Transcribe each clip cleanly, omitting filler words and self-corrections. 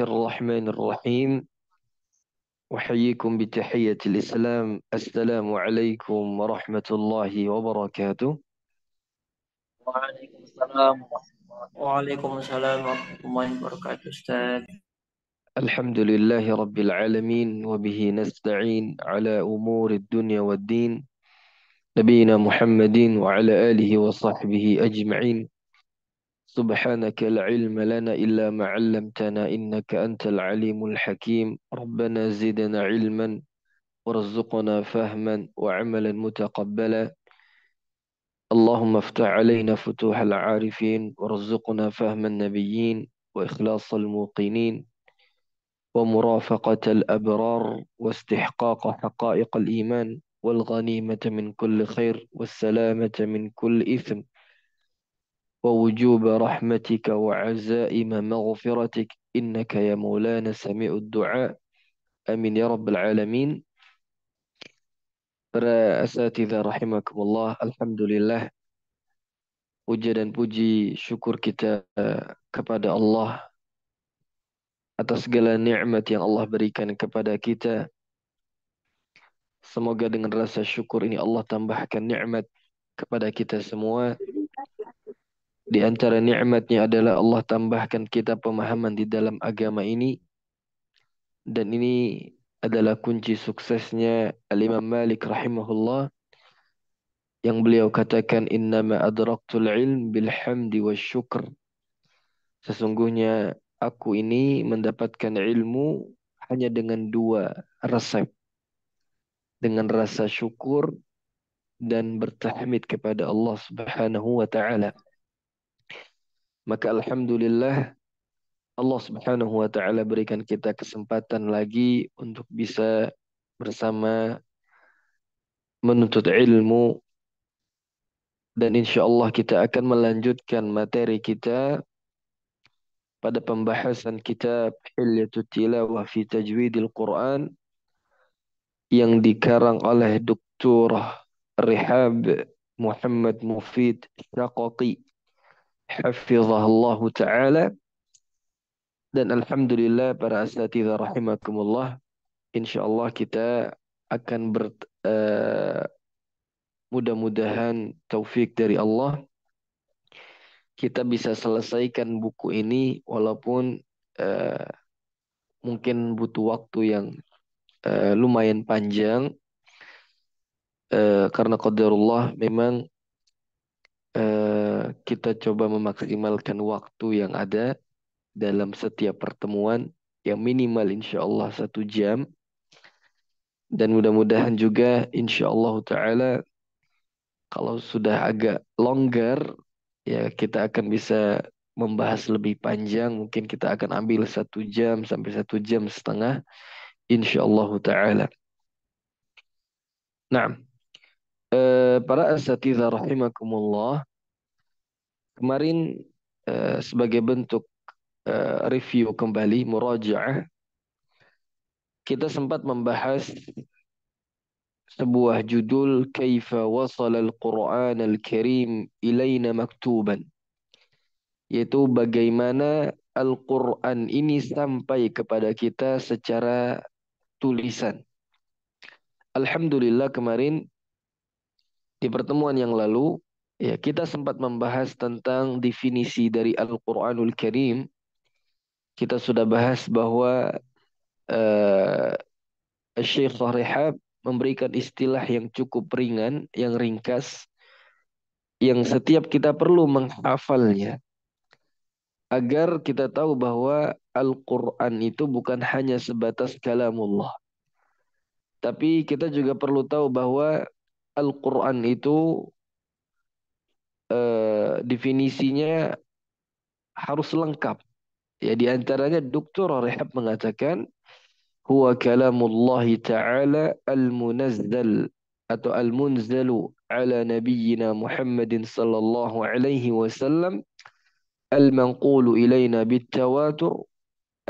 الرحمن الرحيم. أحييكم بتحية الإسلام. السلام عليكم ورحمة الله وبركاته. Waalaikumsalam warahmatullahi wabarakatuh, Ustaz. الحمد لله رب العالمين وبه نستعين على أمور الدنيا والدين. نبينا محمد وعلى آله وصحبه أجمعين. سبحانك لا علم لنا إلا ما علمتنا إنك أنت العليم الحكيم. ربنا زدنا علما وارزقنا فهما وعملا متقبلا. اللهم افتح علينا فتوح العارفين وارزقنا فهم النبيين وإخلاص الموقنين ومرافقة الأبرار واستحقاق حقائق الإيمان والغنيمة من كل خير والسلامة من كل إثم ووجوب رحمتك وعزائم مغفرتك إنك يا مولانا سميع الدعاء. آمين يا رب العالمين. Para asatidzah rahimakumullah, alhamdulillah, puja dan puji syukur kita kepada Allah atas segala nikmat yang Allah berikan kepada kita. Semoga dengan rasa syukur ini Allah tambahkan nikmat kepada kita semua. Di antara nikmatnya adalah Allah tambahkan kita pemahaman di dalam agama ini. Dan ini adalah kunci suksesnya Al-Imam Malik rahimahullah, yang beliau katakan innama adraktul ilm bilhamdi wa syukr. Sesungguhnya aku ini mendapatkan ilmu hanya dengan dua resep. Dengan rasa syukur dan bertahmid kepada Allah Subhanahu wa taala. Maka alhamdulillah Allah Subhanahu wa taala berikan kita kesempatan lagi untuk bisa bersama menuntut ilmu, dan insya Allah kita akan melanjutkan materi kita pada pembahasan kitab Hilyatul Tilawah fi Tajwidil Quran yang dikarang oleh Dr. Rihab Muhammad Mufid Syaqaqi hafizahullah taala. Dan alhamdulillah para asatidzah rahimakumullah, insyaallah kita akan mudah-mudahan taufik dari Allah kita bisa selesaikan buku ini, walaupun eh, mungkin butuh waktu yang lumayan panjang, karena qadarullah memang kita coba memaksimalkan waktu yang ada dalam setiap pertemuan, yang minimal insya Allah 1 jam. Dan mudah-mudahan juga insya Allah Ta'ala kalau sudah agak longgar, ya kita akan bisa membahas lebih panjang. Mungkin kita akan ambil 1 jam sampai 1 jam setengah insya Allah Ta'ala. Nah, para asatidzah rahimakumullah, kemarin sebagai bentuk review kembali, murajaah, kita sempat membahas sebuah judul Kaifa wasala al-Quran al-Karim ilaina maktuban, yaitu bagaimana Al-Quran ini sampai kepada kita secara tulisan. Alhamdulillah kemarin di pertemuan yang lalu ya kita sempat membahas tentang definisi dari Al-Quranul Karim. Kita sudah bahas bahwa uh, Syekh Rihab memberikan istilah yang cukup ringan, yang ringkas, yang setiap kita perlu menghafalnya agar kita tahu bahwa Al-Quran itu bukan hanya sebatas kalamullah. Tapi kita juga perlu tahu bahwa Al-Quran itu definisinya harus lengkap. Ya, di antaranya Dr. Rehab mengatakan huwa kalamullah ta'ala al-munazzal atau al-munzalu ala nabiyyina Muhammadin sallallahu alaihi wasallam al-manqulu ilaina bit-tawatur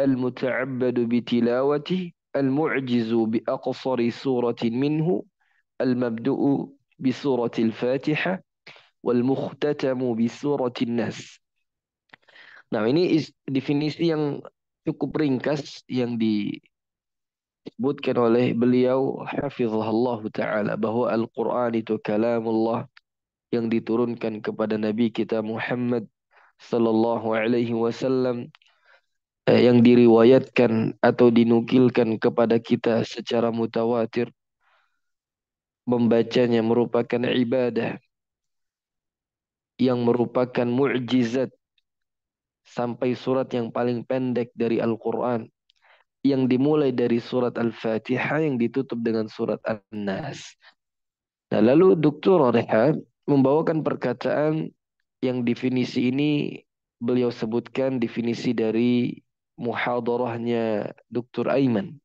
al-muta'abbadu bitilawati al-mu'jizu bi aqsari suratin minhu al-mabdu'u bi suratil Fatihah wal mukhtatamu bi suratin Nas. Nah, ini definisi yang cukup ringkas yang disebutkan oleh beliau hafizahullah taala bahwa Al-Qur'an itu kalamullah yang diturunkan kepada Nabi kita Muhammad sallallahu alaihi wasallam, yang diriwayatkan atau dinukilkan kepada kita secara mutawatir. Membacanya merupakan ibadah yang merupakan mukjizat, sampai surat yang paling pendek dari Al-Quran yang dimulai dari surat Al-Fatihah yang ditutup dengan surat An-Nas. Nah, lalu Dr. Rehan membawakan perkataan yang definisi ini beliau sebutkan definisi dari muhadarahnya Dr. Aiman.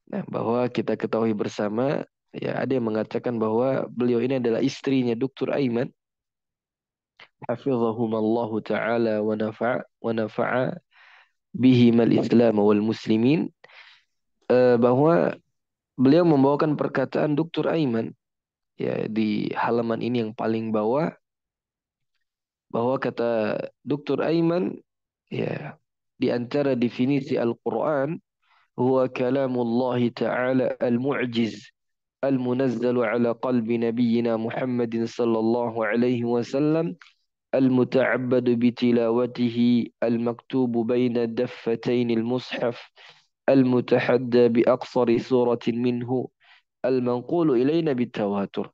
Nah, bahwa kita ketahui bersama, ya ada yang mengatakan bahwa beliau ini adalah istrinya Dr. Aiman, hafizahumallahu taala wa nafa'a bihimal Islam wal muslimin, bahwa beliau membawakan perkataan Dr. Aiman ya di halaman ini yang paling bawah, bahwa kata Dr. Aiman, ya, di antara definisi Al-Quran huwa kalamullah ta'ala al-mu'jiz al-munazzal ala qalbi nabiyyina Muhammadin sallallahu alaihi wasallam المتعبد بتلاوته المكتوب بين دفتين المصحف المتحدى بأقصر سورة منه المنقول إلينا بالتواتر.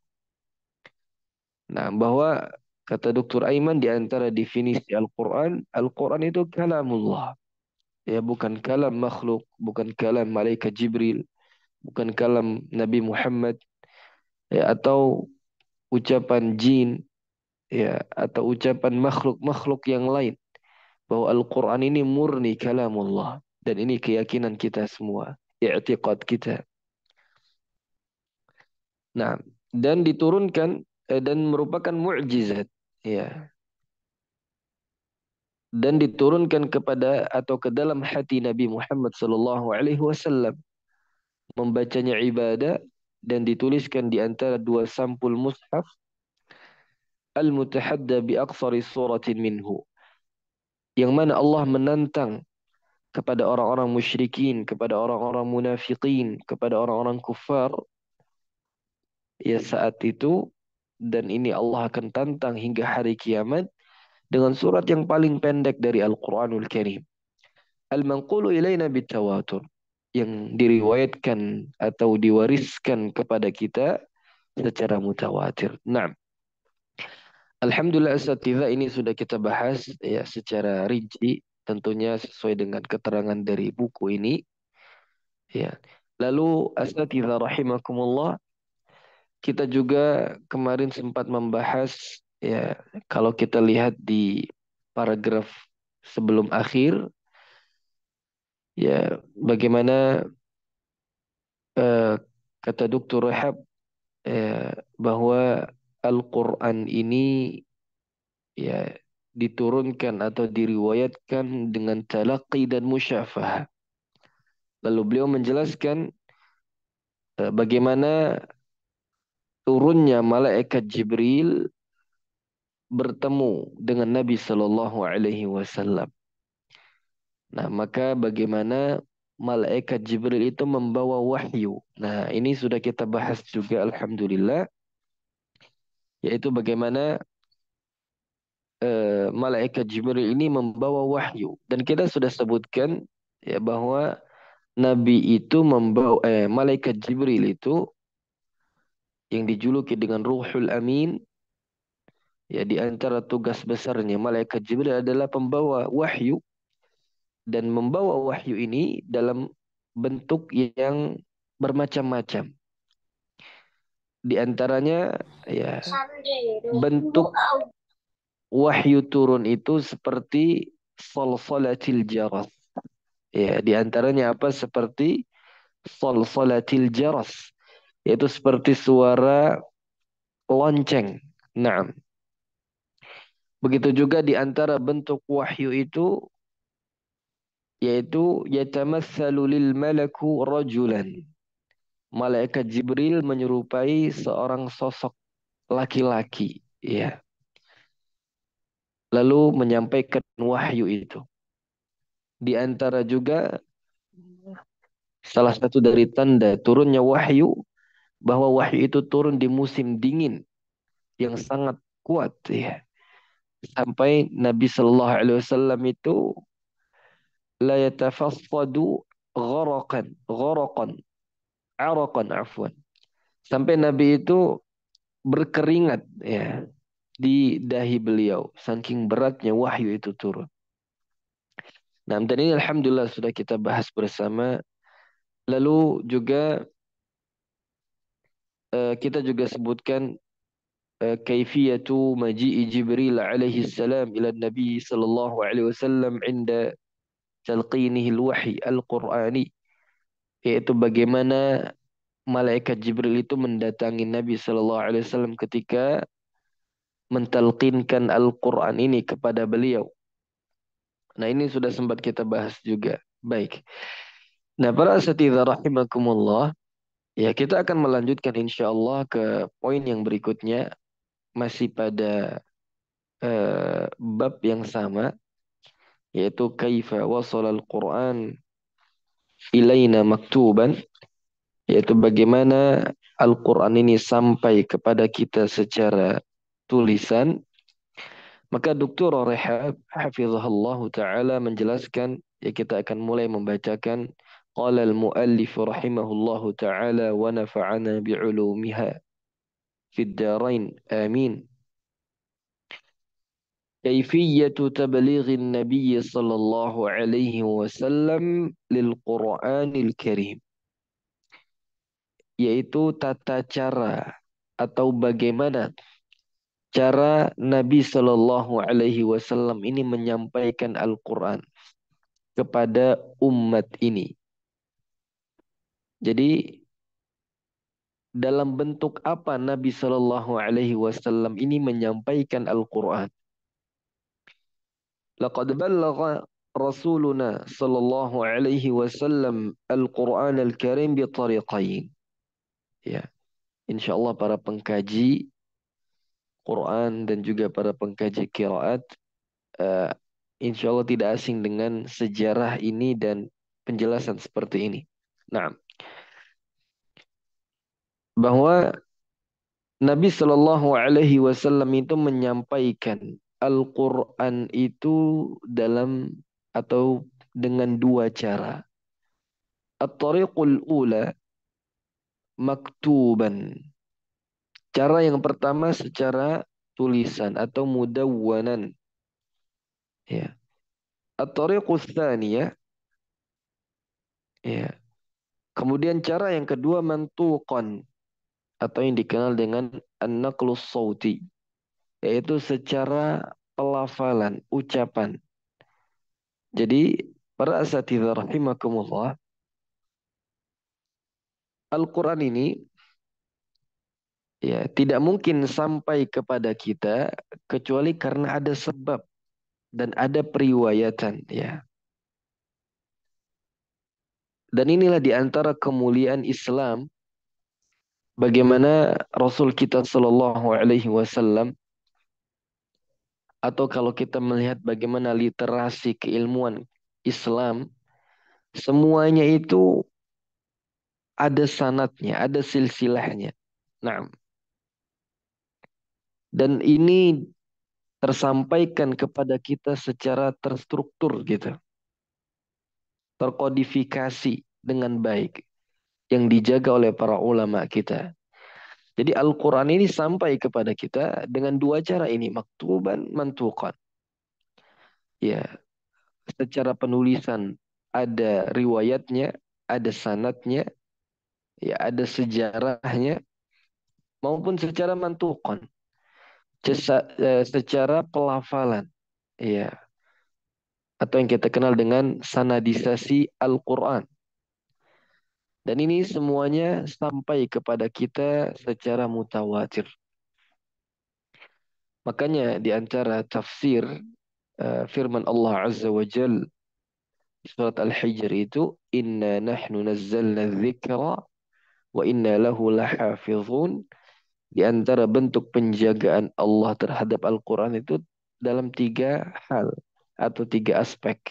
Nah, bahwa kata Dr. Aiman di antara definisi Al-Quran, Al-Quran itu kalamullah. Ya, bukan kalam makhluk, bukan kalam malaikat Jibril, bukan kalam Nabi Muhammad, ya, atau ucapan jin, ya, atau ucapan makhluk-makhluk yang lain. Bahwa Al-Quran ini murni kalamullah. Dan ini keyakinan kita semua, i'tiqad kita. Nah, dan diturunkan dan merupakan mukjizat, ya, dan diturunkan kepada atau ke dalam hati Nabi Muhammad sallallahu alaihi wasallam. Membacanya ibadah dan dituliskan di antara dua sampul mushaf al-mutahadda bi aqsari suratin minhu, yang mana Allah menantang kepada orang-orang musyrikin, kepada orang-orang munafikin, kepada orang-orang kufar ya saat itu, dan ini Allah akan tantang hingga hari kiamat dengan surat yang paling pendek dari Al-Quranul Karim. Al-manqulu ilaina bitawatur, yang diriwayatkan atau diwariskan kepada kita secara mutawatir. Nah, Alhamdulillah Asatidzah, ini sudah kita bahas ya secara rinci, tentunya sesuai dengan keterangan dari buku ini. Ya. Lalu Asatidzah rahimakumullah, kita juga kemarin sempat membahas, ya, kalau kita lihat di paragraf sebelum akhir, ya, bagaimana eh, kata Dr. Rehab, bahwa Al-Quran ini ya diturunkan atau diriwayatkan dengan talaqi dan musyafah. Lalu beliau menjelaskan bagaimana turunnya malaikat Jibril bertemu dengan Nabi Shallallahu Alaihi Wasallam. Nah, maka bagaimana malaikat Jibril itu membawa wahyu. Nah, ini sudah kita bahas juga, alhamdulillah, yaitu bagaimana malaikat Jibril ini membawa wahyu. Dan kita sudah sebutkan ya bahwa Nabi itu membawa malaikat Jibril itu yang dijuluki dengan Ruhul Amin, ya, di antara tugas besarnya malaikat Jibril adalah pembawa wahyu, dan membawa wahyu ini dalam bentuk yang bermacam-macam. Di antaranya ya bentuk wahyu turun itu seperti salsalatil jaras. Ya, di antaranya apa? Seperti salsalatil jaras, yaitu seperti suara lonceng. Nah, begitu juga di antara bentuk wahyu itu, yaitu yatamatsalu lil malaku rajulan. Malaikat Jibril menyerupai seorang sosok laki-laki, ya. Lalu menyampaikan wahyu itu. Di antara juga salah satu dari tanda turunnya wahyu, bahwa wahyu itu turun di musim dingin yang sangat kuat ya. Sampai Nabi Shallallahu Alaihi Wasallam itu la yatafassadu gharaqan, araqan afwan. Sampai Nabi itu berkeringat ya di dahi beliau saking beratnya wahyu itu turun. Nah, dan ini alhamdulillah sudah kita bahas bersama. Lalu juga kita juga sebutkan kaifiyatu maji'i Jibril alaihi salam ila Nabi sallallahu alaihi wasallam inda talqinihi al-wahyi al-Qur'ani, yaitu bagaimana malaikat Jibril itu mendatangi Nabi sallallahu alaihi wasallam ketika mentalqinkan Al-Qur'an ini kepada beliau. Nah, ini sudah sempat kita bahas juga. Baik. Nah, para asatidzah rahimakumullah, ya kita akan melanjutkan insyaallah ke poin yang berikutnya, masih pada bab yang sama, yaitu kaifa wasala al-Quran ilaina maktuban, yaitu bagaimana Al-Quran ini sampai kepada kita secara tulisan. Maka Dr. Rehab hafizahullah taala menjelaskan, ya kita akan mulai membacakan qala al-muallif rahimahullahu taala wa nafa'ana bi'ulumiha fid darain amin. كيفية تبليغ النبي صلى الله عليه وسلم للقرآن الكريم, yaitu tata cara atau bagaimana cara Nabi Shallallahu Alaihi Wasallam ini menyampaikan Al-Quran kepada umat ini. Jadi dalam bentuk apa Nabi Shallallahu Alaihi Wasallam ini menyampaikan Al-Quran? Laqad ballagha Rasuluna sallallahu alaihi wasallam Al-Quran Al-Karim bitariqain. Ya, insyaallah para pengkaji Quran dan juga para pengkaji qiraat uh, insyaallah tidak asing dengan sejarah ini dan penjelasan seperti ini. Nah, bahwa Nabi Shallallahu Alaihi Wasallam itu menyampaikan Al-Quran itu dalam atau dengan dua cara. At-tariqul ula maktuban. Cara yang pertama secara tulisan atau mudawwanan. Ya. At-tariqus tsaniyah, ya. Kemudian cara yang kedua mantuqan atau yang dikenal dengan an-naqlus sauti, yaitu secara pelafalan, ucapan. Jadi para asatidzah rahimakumullah, Al-Quran ini ya tidak mungkin sampai kepada kita kecuali karena ada sebab dan ada periwayatan ya. Dan inilah di antara kemuliaan Islam, bagaimana Rasul kita Shallallahu Alaihi Wasallam, atau kalau kita melihat bagaimana literasi keilmuan Islam, semuanya itu ada sanatnya, ada silsilahnya. Nah, dan ini tersampaikan kepada kita secara terstruktur gitu, terkodifikasi dengan baik, yang dijaga oleh para ulama kita. Jadi Al-Quran ini sampai kepada kita dengan dua cara ini, maktuban, mantuqan. Ya, secara penulisan ada riwayatnya, ada sanatnya, ya ada sejarahnya, maupun secara mantuqan, secara pelafalan. Ya, atau yang kita kenal dengan sanadisasi Al-Quran. Dan ini semuanya sampai kepada kita secara mutawatir. Makanya di antara tafsir firman Allah Azza wa Jal surat Al-Hijr itu, inna nahnu nazzalna dzikra wa inna lahu lahafizun. Di antara bentuk penjagaan Allah terhadap Al-Quran itu dalam tiga hal atau tiga aspek.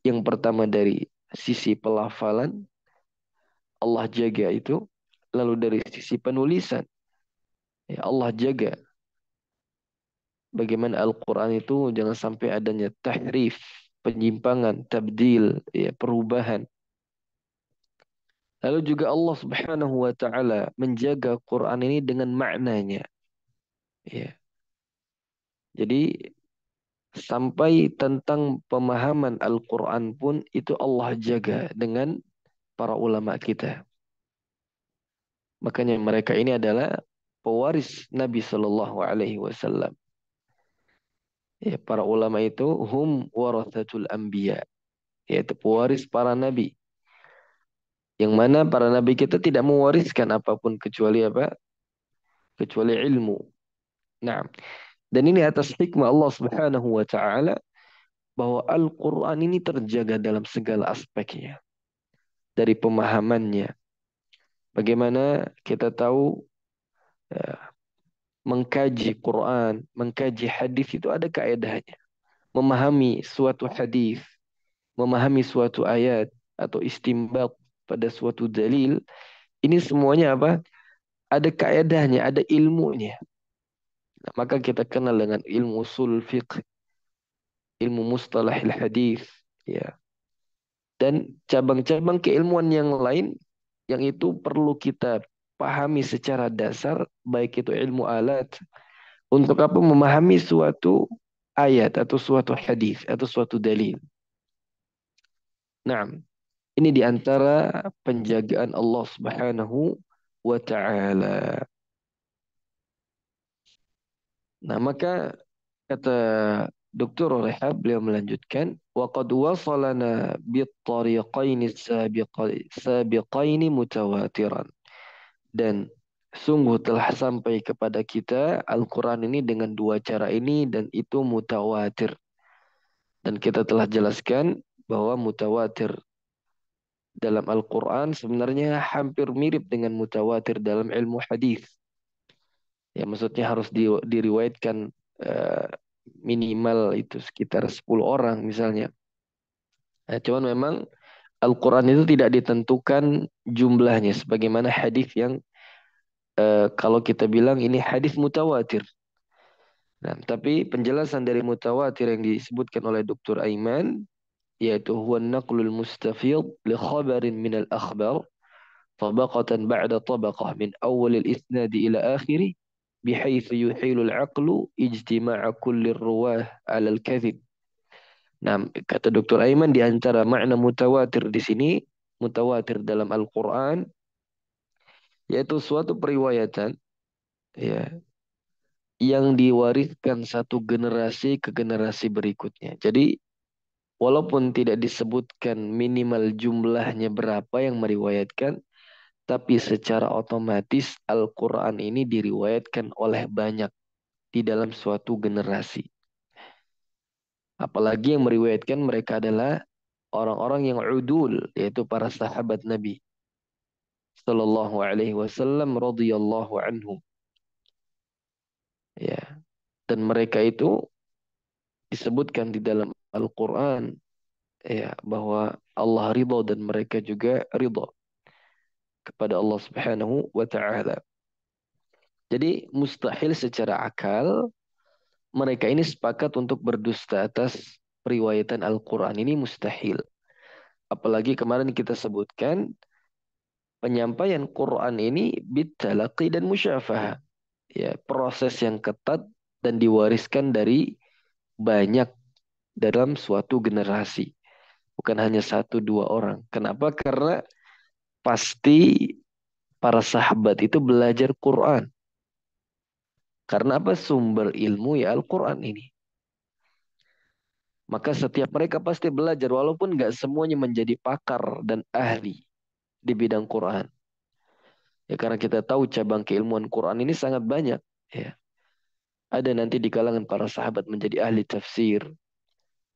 Yang pertama dari sisi pelafalan, Allah jaga itu. Lalu dari sisi penulisan, ya Allah jaga. Bagaimana Al-Quran itu jangan sampai adanya tahrif, penyimpangan, tabdil, ya, perubahan. Lalu juga Allah Subhanahu wa taala menjaga Quran ini dengan maknanya. Ya. Jadi sampai tentang pemahaman Al-Quran pun itu Allah jaga dengan para ulama kita. Makanya mereka ini adalah pewaris Nabi Shallallahu Alaihi Wasallam. Ya, para ulama itu hum warathatul anbiya, yaitu pewaris para nabi. Yang mana para nabi kita tidak mewariskan apapun kecuali apa? Kecuali ilmu. Nah, dan ini atas hikmah Allah Subhanahu wa taala bahwa Al-Qur'an ini terjaga dalam segala aspeknya. Dari pemahamannya. Bagaimana kita tahu ya, mengkaji Quran, mengkaji hadis itu ada kaedahnya. Memahami suatu hadis, memahami suatu ayat atau istinbat pada suatu dalil, ini semuanya apa? Ada kaedahnya, ada ilmunya. Nah, maka kita kenal dengan ilmu usul fiqh, ilmu mustalahil hadis, ya. Dan cabang-cabang keilmuan yang lain yang itu perlu kita pahami secara dasar, baik itu ilmu alat, untuk apa? Memahami suatu ayat atau suatu hadis atau suatu dalil. Nah, ini di antara penjagaan Allah Subhanahu wa taala. Nah, maka kata Dr. Rehab beliau melanjutkan wa qad wasalana bit-tariqaini sabiqaini mutawatiran, dan sungguh telah sampai kepada kita Al-Quran ini dengan dua cara ini dan itu mutawatir. Dan kita telah jelaskan bahwa mutawatir dalam Al-Quran sebenarnya hampir mirip dengan mutawatir dalam ilmu hadis. Ya, maksudnya harus diriwayatkan eh, minimal itu sekitar 10 orang misalnya. Nah, cuman memang Al-Quran itu tidak ditentukan jumlahnya sebagaimana hadis yang kalau kita bilang ini hadis mutawatir. Nah, tapi penjelasan dari mutawatir yang disebutkan oleh Dr. Aiman yaitu huwa naqlul mustafid li khabarin min al-akhbar tabaqatan ba'da tabaqah min awal al-isnad ila akhirih bihaythu yuhilu al-aqlu ijtima'a kulli ruwah 'ala al-kadhib. Nah, kata Dr. Aiman di antara makna mutawatir di sini, mutawatir dalam Al-Qur'an yaitu suatu periwayatan ya yang diwariskan satu generasi ke generasi berikutnya. Jadi walaupun tidak disebutkan minimal jumlahnya berapa yang meriwayatkan, tapi secara otomatis Al-Quran ini diriwayatkan oleh banyak di dalam suatu generasi. Apalagi yang meriwayatkan mereka adalah orang-orang yang udul, yaitu para sahabat Nabi Sallallahu Alaihi Wasallam radhiyallahu anhum. Ya, dan mereka itu disebutkan di dalam Al-Quran ya bahwa Allah ridha dan mereka juga ridha kepada Allah Subhanahu wa taala. Jadi mustahil secara akal mereka ini sepakat untuk berdusta atas periwayatan Al-Quran ini mustahil. Apalagi kemarin kita sebutkan penyampaian Quran ini bitalaqi dan musyafahah. Ya, proses yang ketat dan diwariskan dari banyak dalam suatu generasi. Bukan hanya satu dua orang. Kenapa? Karena pasti para sahabat itu belajar Quran. Karena apa? Sumber ilmu ya Al-Quran ini. Maka setiap mereka pasti belajar walaupun nggak semuanya menjadi pakar dan ahli di bidang Quran. Ya karena kita tahu cabang keilmuan Quran ini sangat banyak. Ya. Ada nanti di kalangan para sahabat menjadi ahli tafsir.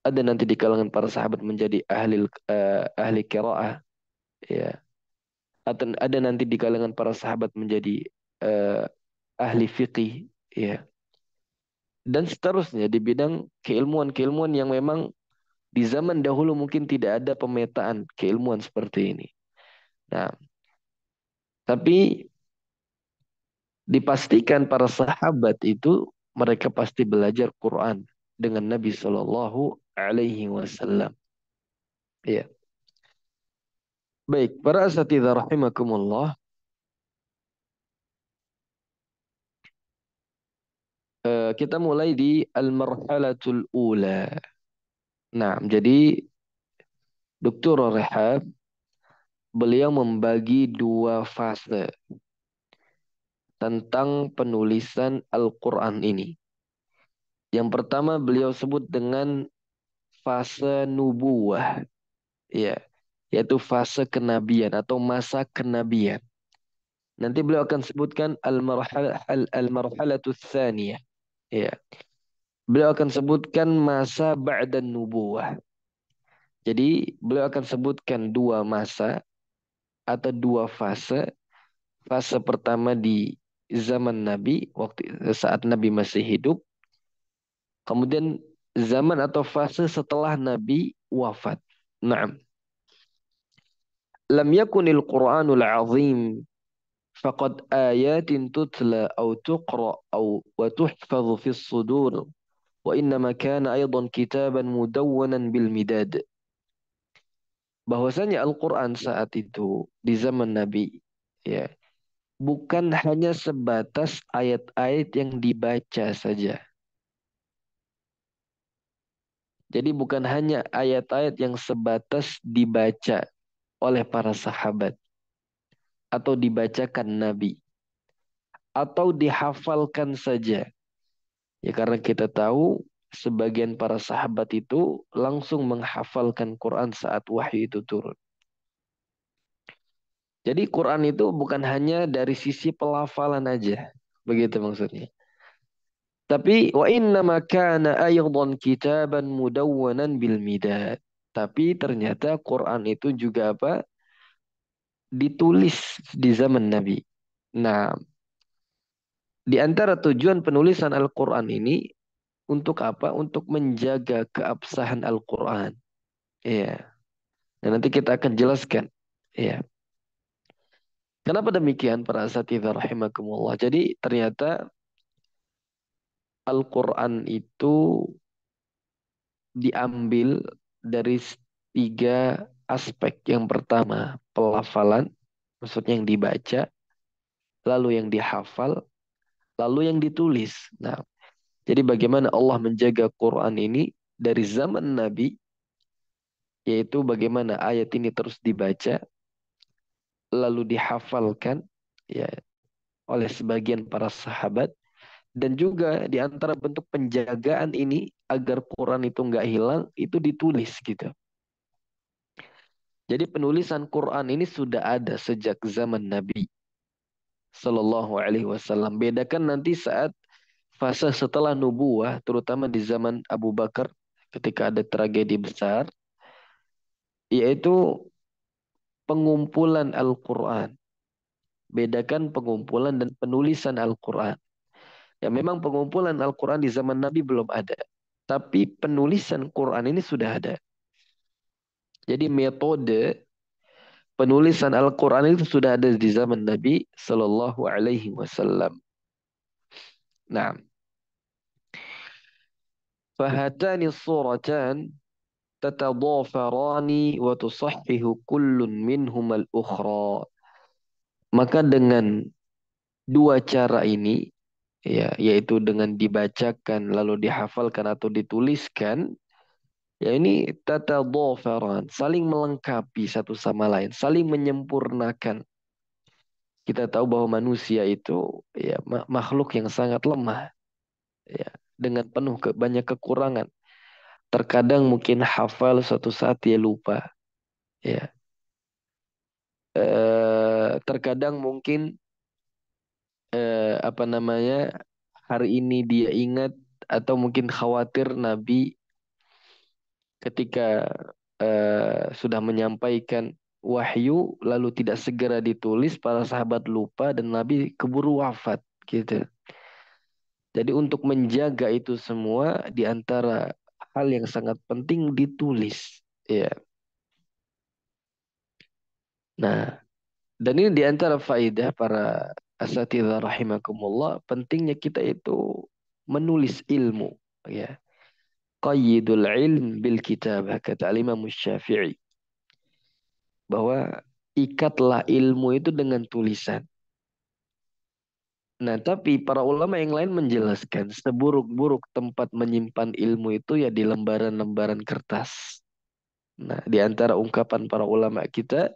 Ada nanti di kalangan para sahabat menjadi ahli qiraah. Ya. Atau ada nanti di kalangan para sahabat menjadi eh, ahli fiqih. Ya. Dan seterusnya di bidang keilmuan-keilmuan yang memang Di zaman dahulu mungkin tidak ada pemetaan keilmuan seperti ini. Nah, tapi dipastikan para sahabat itu mereka pasti belajar Quran dengan Nabi Shallallahu Alaihi Wasallam. Ya, baik para asatidzah rahimakumullah, kita mulai di al-marhalatul ula. Nah, jadi Dr. Rehab beliau membagi dua fase tentang penulisan Al-Quran ini. Yang pertama beliau sebut dengan fase nubuwah, ya, yaitu fase kenabian atau masa kenabian. Nanti beliau akan sebutkan al-marhalatus tsaniyah, ya. Beliau akan sebutkan masa ba'dan nubuwah. Jadi beliau akan sebutkan dua masa atau dua fase. Fase pertama di zaman Nabi, waktu saat Nabi masih hidup. Kemudian zaman atau fase setelah Nabi wafat. Naam. Lam yakunil Qur'anul azim faqad ayatin tutla au tuqra au wa tuhfadhu fis sudur wa innama kana aidan kitaban mudawwanan bil midad. Bahwasanya Al-Qur'an saat itu di zaman Nabi, ya, bukan hanya sebatas ayat-ayat yang dibaca saja. Jadi bukan hanya ayat-ayat yang sebatas dibaca oleh para sahabat atau dibacakan Nabi atau dihafalkan saja. Ya karena kita tahu sebagian para sahabat itu langsung menghafalkan Quran saat wahyu itu turun. Jadi Quran itu bukan hanya dari sisi pelafalan aja. Begitu maksudnya. Tapi wa inna ma kana aydan kitaban mudawwanan bil midad. Tapi ternyata Quran itu juga apa? Ditulis di zaman Nabi. Nah, di antara tujuan penulisan Al-Quran ini untuk apa? Untuk menjaga keabsahan Al-Quran. Iya. Dan nanti kita akan jelaskan. Iya. Kenapa demikian para asatidzah rahimakumullah? Jadi ternyata Al-Quran itu diambil dari tiga aspek. Yang pertama, pelafalan, maksudnya yang dibaca, lalu yang dihafal, lalu yang ditulis. Nah, jadi bagaimana Allah menjaga Quran ini dari zaman Nabi, yaitu bagaimana ayat ini terus dibaca, lalu dihafalkan, ya, oleh sebagian para sahabat, dan juga di antara bentuk penjagaan ini agar Quran itu nggak hilang, itu ditulis gitu. Jadi penulisan Quran ini sudah ada sejak zaman Nabi Sallallahu Alaihi Wasallam. Bedakan nanti saat fase setelah nubuah, terutama di zaman Abu Bakar, ketika ada tragedi besar, yaitu pengumpulan Al-Quran. Bedakan pengumpulan dan penulisan Al-Quran. Ya memang pengumpulan Al-Quran di zaman Nabi belum ada. Tapi penulisan Quran ini sudah ada. Jadi metode penulisan Al-Quran itu sudah ada di zaman Nabi Sallallahu Alaihi Wasallam. Nah, fahatani suratan tatadafarani wa tusahhihu kullun minhum al-ukhra. Maka dengan dua cara ini, ya, yaitu dengan dibacakan lalu dihafalkan atau dituliskan, ya ini tatadafaran, saling melengkapi satu sama lain, saling menyempurnakan. Kita tahu bahwa manusia itu ya makhluk yang sangat lemah, ya, dengan penuh banyak kekurangan. Terkadang mungkin hafal suatu saat dia lupa, ya. Terkadang mungkin apa namanya, hari ini dia ingat atau mungkin khawatir Nabi ketika sudah menyampaikan wahyu lalu tidak segera ditulis, para sahabat lupa dan Nabi keburu wafat gitu. Jadi untuk menjaga itu semua di antara hal yang sangat penting ditulis. Ya. Nah, dan ini di antara faedah para asatidzah rahimakumullah, pentingnya kita itu menulis ilmu. Ya. Qayyidul ilm bil kitabah, kata Imam Syafi'i. Bahwa ikatlah ilmu itu dengan tulisan. Nah, tapi para ulama yang lain menjelaskan seburuk-buruk tempat menyimpan ilmu itu ya di lembaran-lembaran kertas. Nah, di antara ungkapan para ulama kita,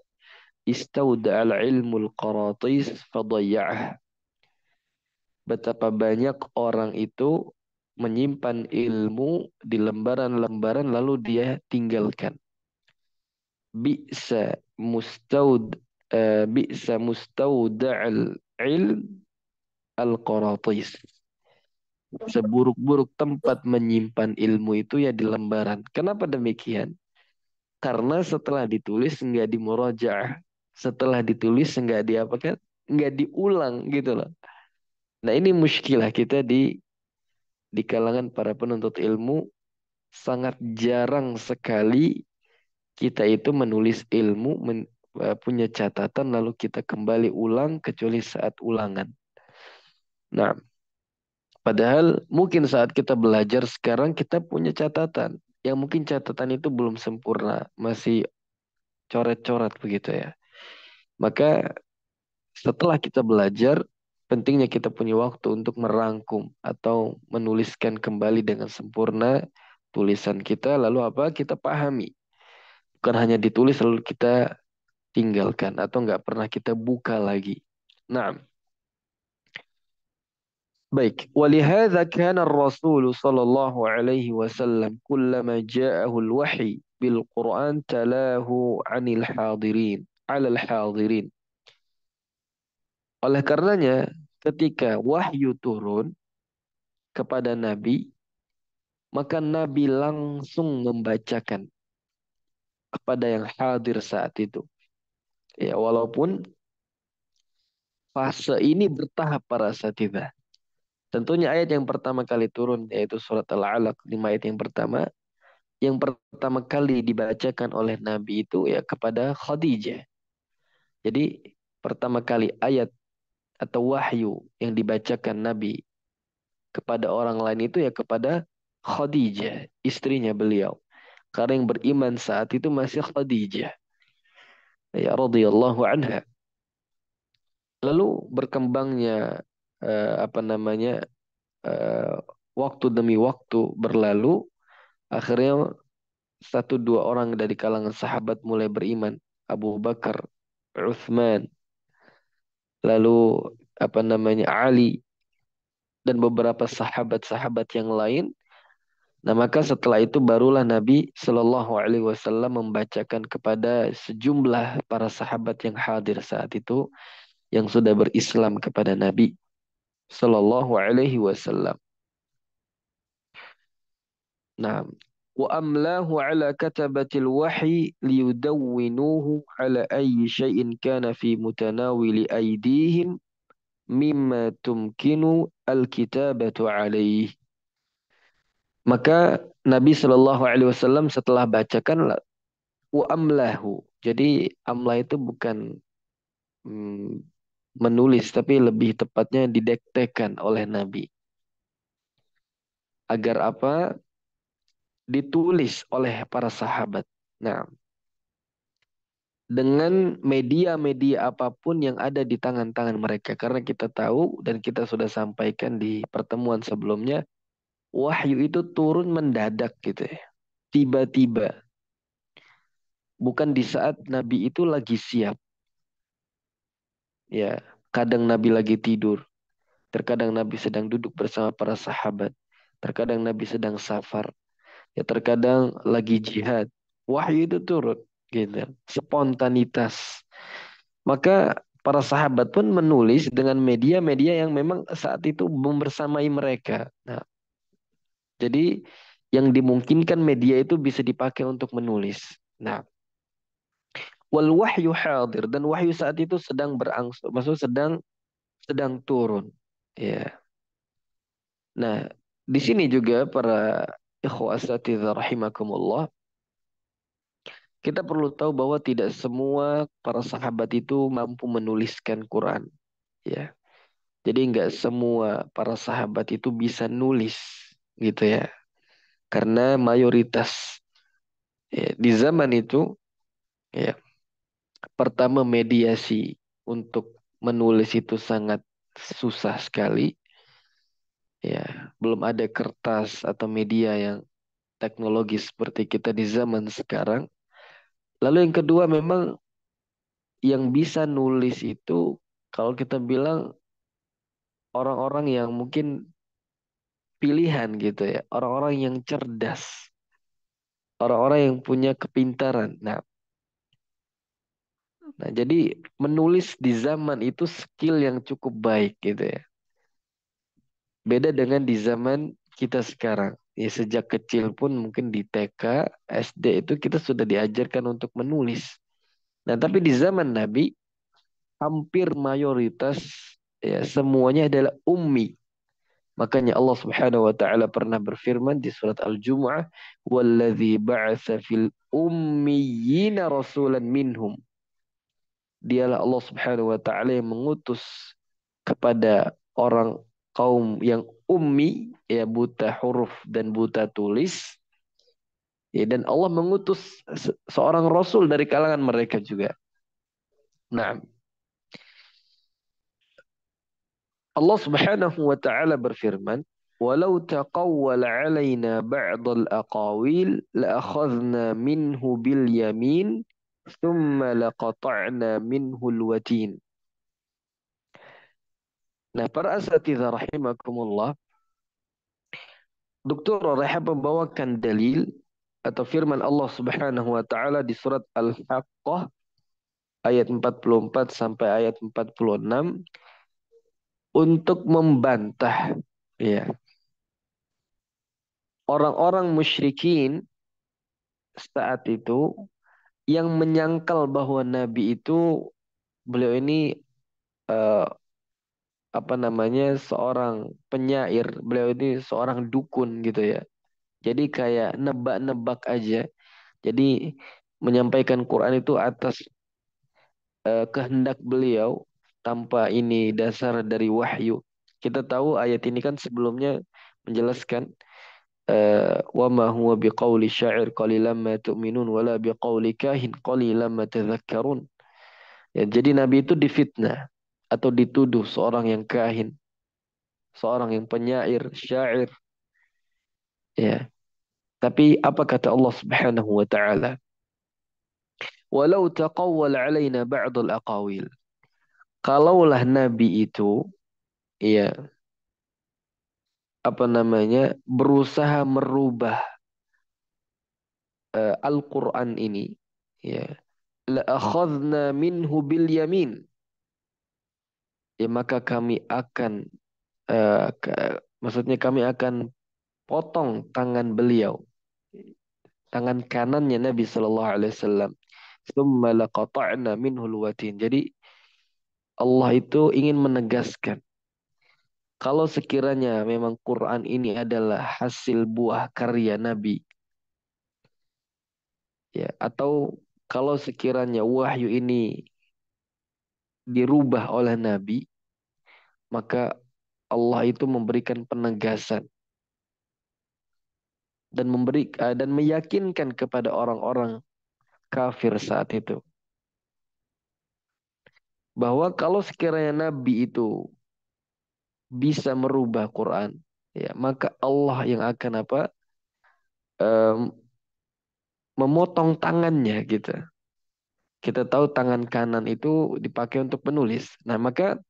istauda'al ilmul qaratis fadayya'ah. Betapa banyak orang itu menyimpan ilmu di lembaran-lembaran lalu dia tinggalkan. Bi'sa bi'sa mustauda'al ilm al-qaratis. Seburuk-buruk tempat menyimpan ilmu itu ya di lembaran. Kenapa demikian? Karena setelah ditulis nggak dimurajaah. Setelah ditulis nggak diapakan? Nggak diulang gitu loh. Nah ini muskilah kita di kalangan para penuntut ilmu. Sangat jarang sekali kita itu menulis ilmu, punya catatan lalu kita kembali ulang kecuali saat ulangan. Nah, padahal mungkin saat kita belajar sekarang kita punya catatan. Yang mungkin catatan itu belum sempurna, masih coret-coret begitu ya. Maka setelah kita belajar, pentingnya kita punya waktu untuk merangkum atau menuliskan kembali dengan sempurna tulisan kita. Lalu apa? Kita pahami. Bukan hanya ditulis lalu kita tinggalkan atau nggak pernah kita buka lagi. Nah, baik. ولهذا كان الرسول صلى الله عليه وسلم كلما جاءه الوحي بالقرآن تلاه عن الحاضرين على الحاضرين. Oleh karenanya, ketika wahyu turun kepada Nabi, maka Nabi langsung membacakan kepada yang hadir saat itu. Ya, walaupun fase ini bertahap para asatidzah. Tentunya ayat yang pertama kali turun, yaitu surat Al-Alaq, 5 ayat yang pertama. Yang pertama kali dibacakan oleh Nabi itu ya kepada Khadijah. Jadi pertama kali ayat atau wahyu yang dibacakan Nabi kepada orang lain itu ya kepada Khadijah, istrinya beliau. Karena yang beriman saat itu masih Khadijah. Ya radhiyallahu anha. Lalu berkembangnya apa namanya eh, waktu demi waktu berlalu, akhirnya satu dua orang dari kalangan sahabat mulai beriman. Abu Bakar, Uthman, lalu apa namanya Ali dan beberapa sahabat-sahabat yang lain. Nah, maka setelah itu barulah Nabi Shallallahu Alaihi Wasallam membacakan kepada sejumlah para sahabat yang hadir saat itu yang sudah berislam kepada Nabi Shallallahu Alaihi Wasallam. Nah, wa amlahu ala katabatil wahyi liyudawwinuhu ala ayyi syai'in kana fi mutanawili aydihim mimma tumkinu al-kitabatu alaih. Maka Nabi Shallallahu Alaihi Wasallam setelah bacakan wa amlahu. Jadi amlah itu bukan mm, menulis, tapi lebih tepatnya didektekan oleh Nabi. Agar apa? Ditulis oleh para sahabat. Nah, dengan media-media apapun yang ada di tangan-tangan mereka. Karena kita tahu dan kita sudah sampaikan di pertemuan sebelumnya, wahyu itu turun mendadak gitu ya. Tiba-tiba. Bukan di saat Nabi itu lagi siap. Ya, kadang Nabi lagi tidur. Terkadang Nabi sedang duduk bersama para sahabat. Terkadang Nabi sedang safar. Ya, terkadang lagi jihad. Wahyu itu turun. Gitu. Spontanitas. Maka para sahabat pun menulis dengan media-media yang memang saat itu membersamai mereka. Nah, jadi yang dimungkinkan media itu bisa dipakai untuk menulis. Nah, wal wahyu hadir dan wahyu saat itu sedang berangsur, maksud sedang turun. Ya. Nah, di sini juga para ikhwa asatidza rahimakumullah, kita perlu tahu bahwa tidak semua para sahabat itu mampu menuliskan Quran. Ya, jadi nggak semua para sahabat itu bisa nulis gitu ya. Karena mayoritas ya, di zaman itu ya, pertama mediasi untuk menulis itu sangat susah sekali. Ya, belum ada kertas atau media yang teknologi seperti kita di zaman sekarang. Lalu yang kedua memang yang bisa nulis itu kalau kita bilang orang-orang yang mungkin pilihan gitu ya, orang-orang yang cerdas, orang-orang yang punya kepintaran. Nah, jadi menulis di zaman itu skill yang cukup baik gitu ya. Beda dengan di zaman kita sekarang. Ya, sejak kecil pun mungkin di TK, SD itu kita sudah diajarkan untuk menulis. Nah, tapi di zaman Nabi hampir mayoritas ya semuanya adalah ummi. Makanya Allah Subhanahu wa taala pernah berfirman di surat Al-Jumu'ah, "Walladzi ba'atsa fil ummiyina rasulan minhum." Dialah Allah Subhanahu wa taala yang mengutus kepada orang kaum yang ummi, ya buta huruf dan buta tulis. Ya, dan Allah mengutus seorang rasul dari kalangan mereka juga. Nah, Allah Subhanahu wa taala berfirman, "Walau taqawwala 'alaina ba'dal aqawil la'akhadna minhu bil yamin, thumma laqata'na minhu al-watin." Nah, para asatidzah rahimakumullah, Dr. Rehab membawakan dalil atau firman Allah Subhanahu wa taala di surat Al-Haqqah ayat 44 sampai ayat 46 untuk membantah ya orang-orang musyrikin saat itu yang menyangkal bahwa Nabi itu beliau ini eh, apa namanya seorang penyair, beliau ini seorang dukun gitu ya. Jadi kayak nebak-nebak aja. Jadi menyampaikan Quran itu atas kehendak beliau tanpa ini dasar dari wahyu. Kita tahu ayat ini kan sebelumnya menjelaskan wa ma huwa biqauli syair qalilan ma tu'minun wala biqauli kahin qalilan ma tadhakkarun. Ya, jadi Nabi itu difitnah atau dituduh seorang yang kahin, seorang yang penyair, syair. Ya, tapi apa kata Allah Subhanahu wa taala? Walau taqawwal alaina ba'dul aqawil. Kalaulah Nabi itu ya apa namanya berusaha merubah Al-Quran ini ya la akhadna minhu bil yamin, ya maka kami akan maksudnya kami akan potong tangan beliau, tangan kanannya Nabi Shallallahu Alaihi Wasallam. Tsumma laqata'na minhul watin. Jadi Allah itu ingin menegaskan kalau sekiranya memang Quran ini adalah hasil buah karya Nabi, ya atau kalau sekiranya wahyu ini dirubah oleh Nabi, maka Allah itu memberikan penegasan dan dan meyakinkan kepada orang-orang kafir saat itu bahwa kalau sekiranya Nabi itu bisa merubah Quran, ya maka Allah yang akan apa em, memotong tangannya gitu. Kita tahu tangan kanan itu dipakai untuk penulis. Nah, maka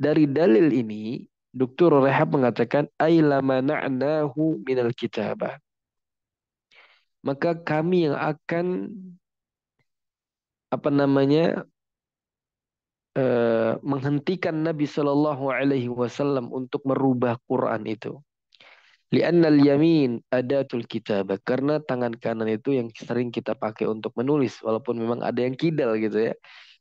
dari dalil ini Dr. Rehab mengatakan ailama na'nahu minal kitabah. Maka kami yang akan apa namanya menghentikan Nabi Shallallahu Alaihi Wasallam untuk merubah Quran itu. Li'annal yamin adatul kitabah. Karena tangan kanan itu yang sering kita pakai untuk menulis. Walaupun memang ada yang kidal gitu ya.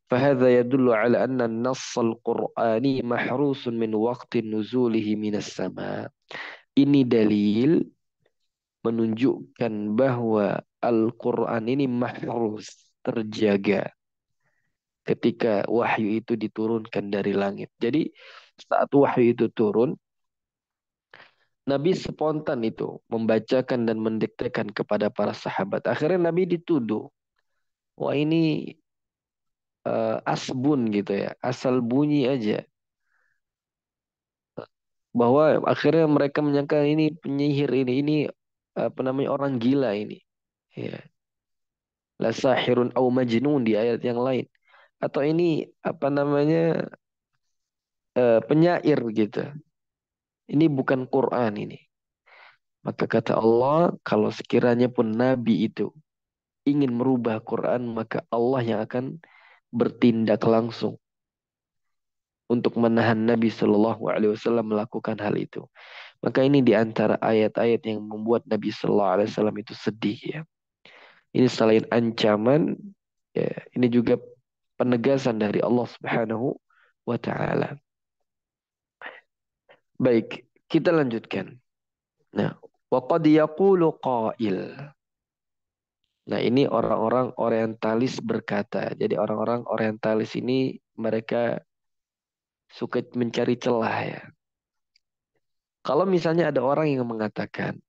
Fahadha yadullu ala anna nassal Qur'ani mahrusun min waqti nuzulihi minas sama. Ini dalil menunjukkan bahwa Al-Quran ini mahfuz, terjaga ketika wahyu itu diturunkan dari langit. Jadi saat wahyu itu turun, Nabi spontan itu membacakan dan mendiktekan kepada para sahabat. Akhirnya Nabi dituduh, wah ini asbun gitu ya, asal bunyi aja. Bahwa akhirnya mereka menyangka ini penyihir ini apa namanya orang gila ini. Ya, la sahirun au majnun di ayat yang lain. Atau ini apa namanya penyair gitu. Ini bukan Quran ini. Maka kata Allah, kalau sekiranya pun Nabi itu ingin merubah Quran, maka Allah yang akan bertindak langsung untuk menahan Nabi Shallallahu Alaihi Wasallam melakukan hal itu. Maka ini di antara ayat-ayat yang membuat Nabi Shallallahu Alaihi Wasallam itu sedih ya. Ini selain ancaman, ya, ini juga penegasan dari Allah Subhanahu wa Ta'ala. Baik, kita lanjutkan. Nah, waqad yaqulu qail. Nah, ini orang-orang orientalis berkata. Jadi orang-orang orientalis ini mereka suka mencari celah ya. Kalau misalnya ada orang yang mengatakan,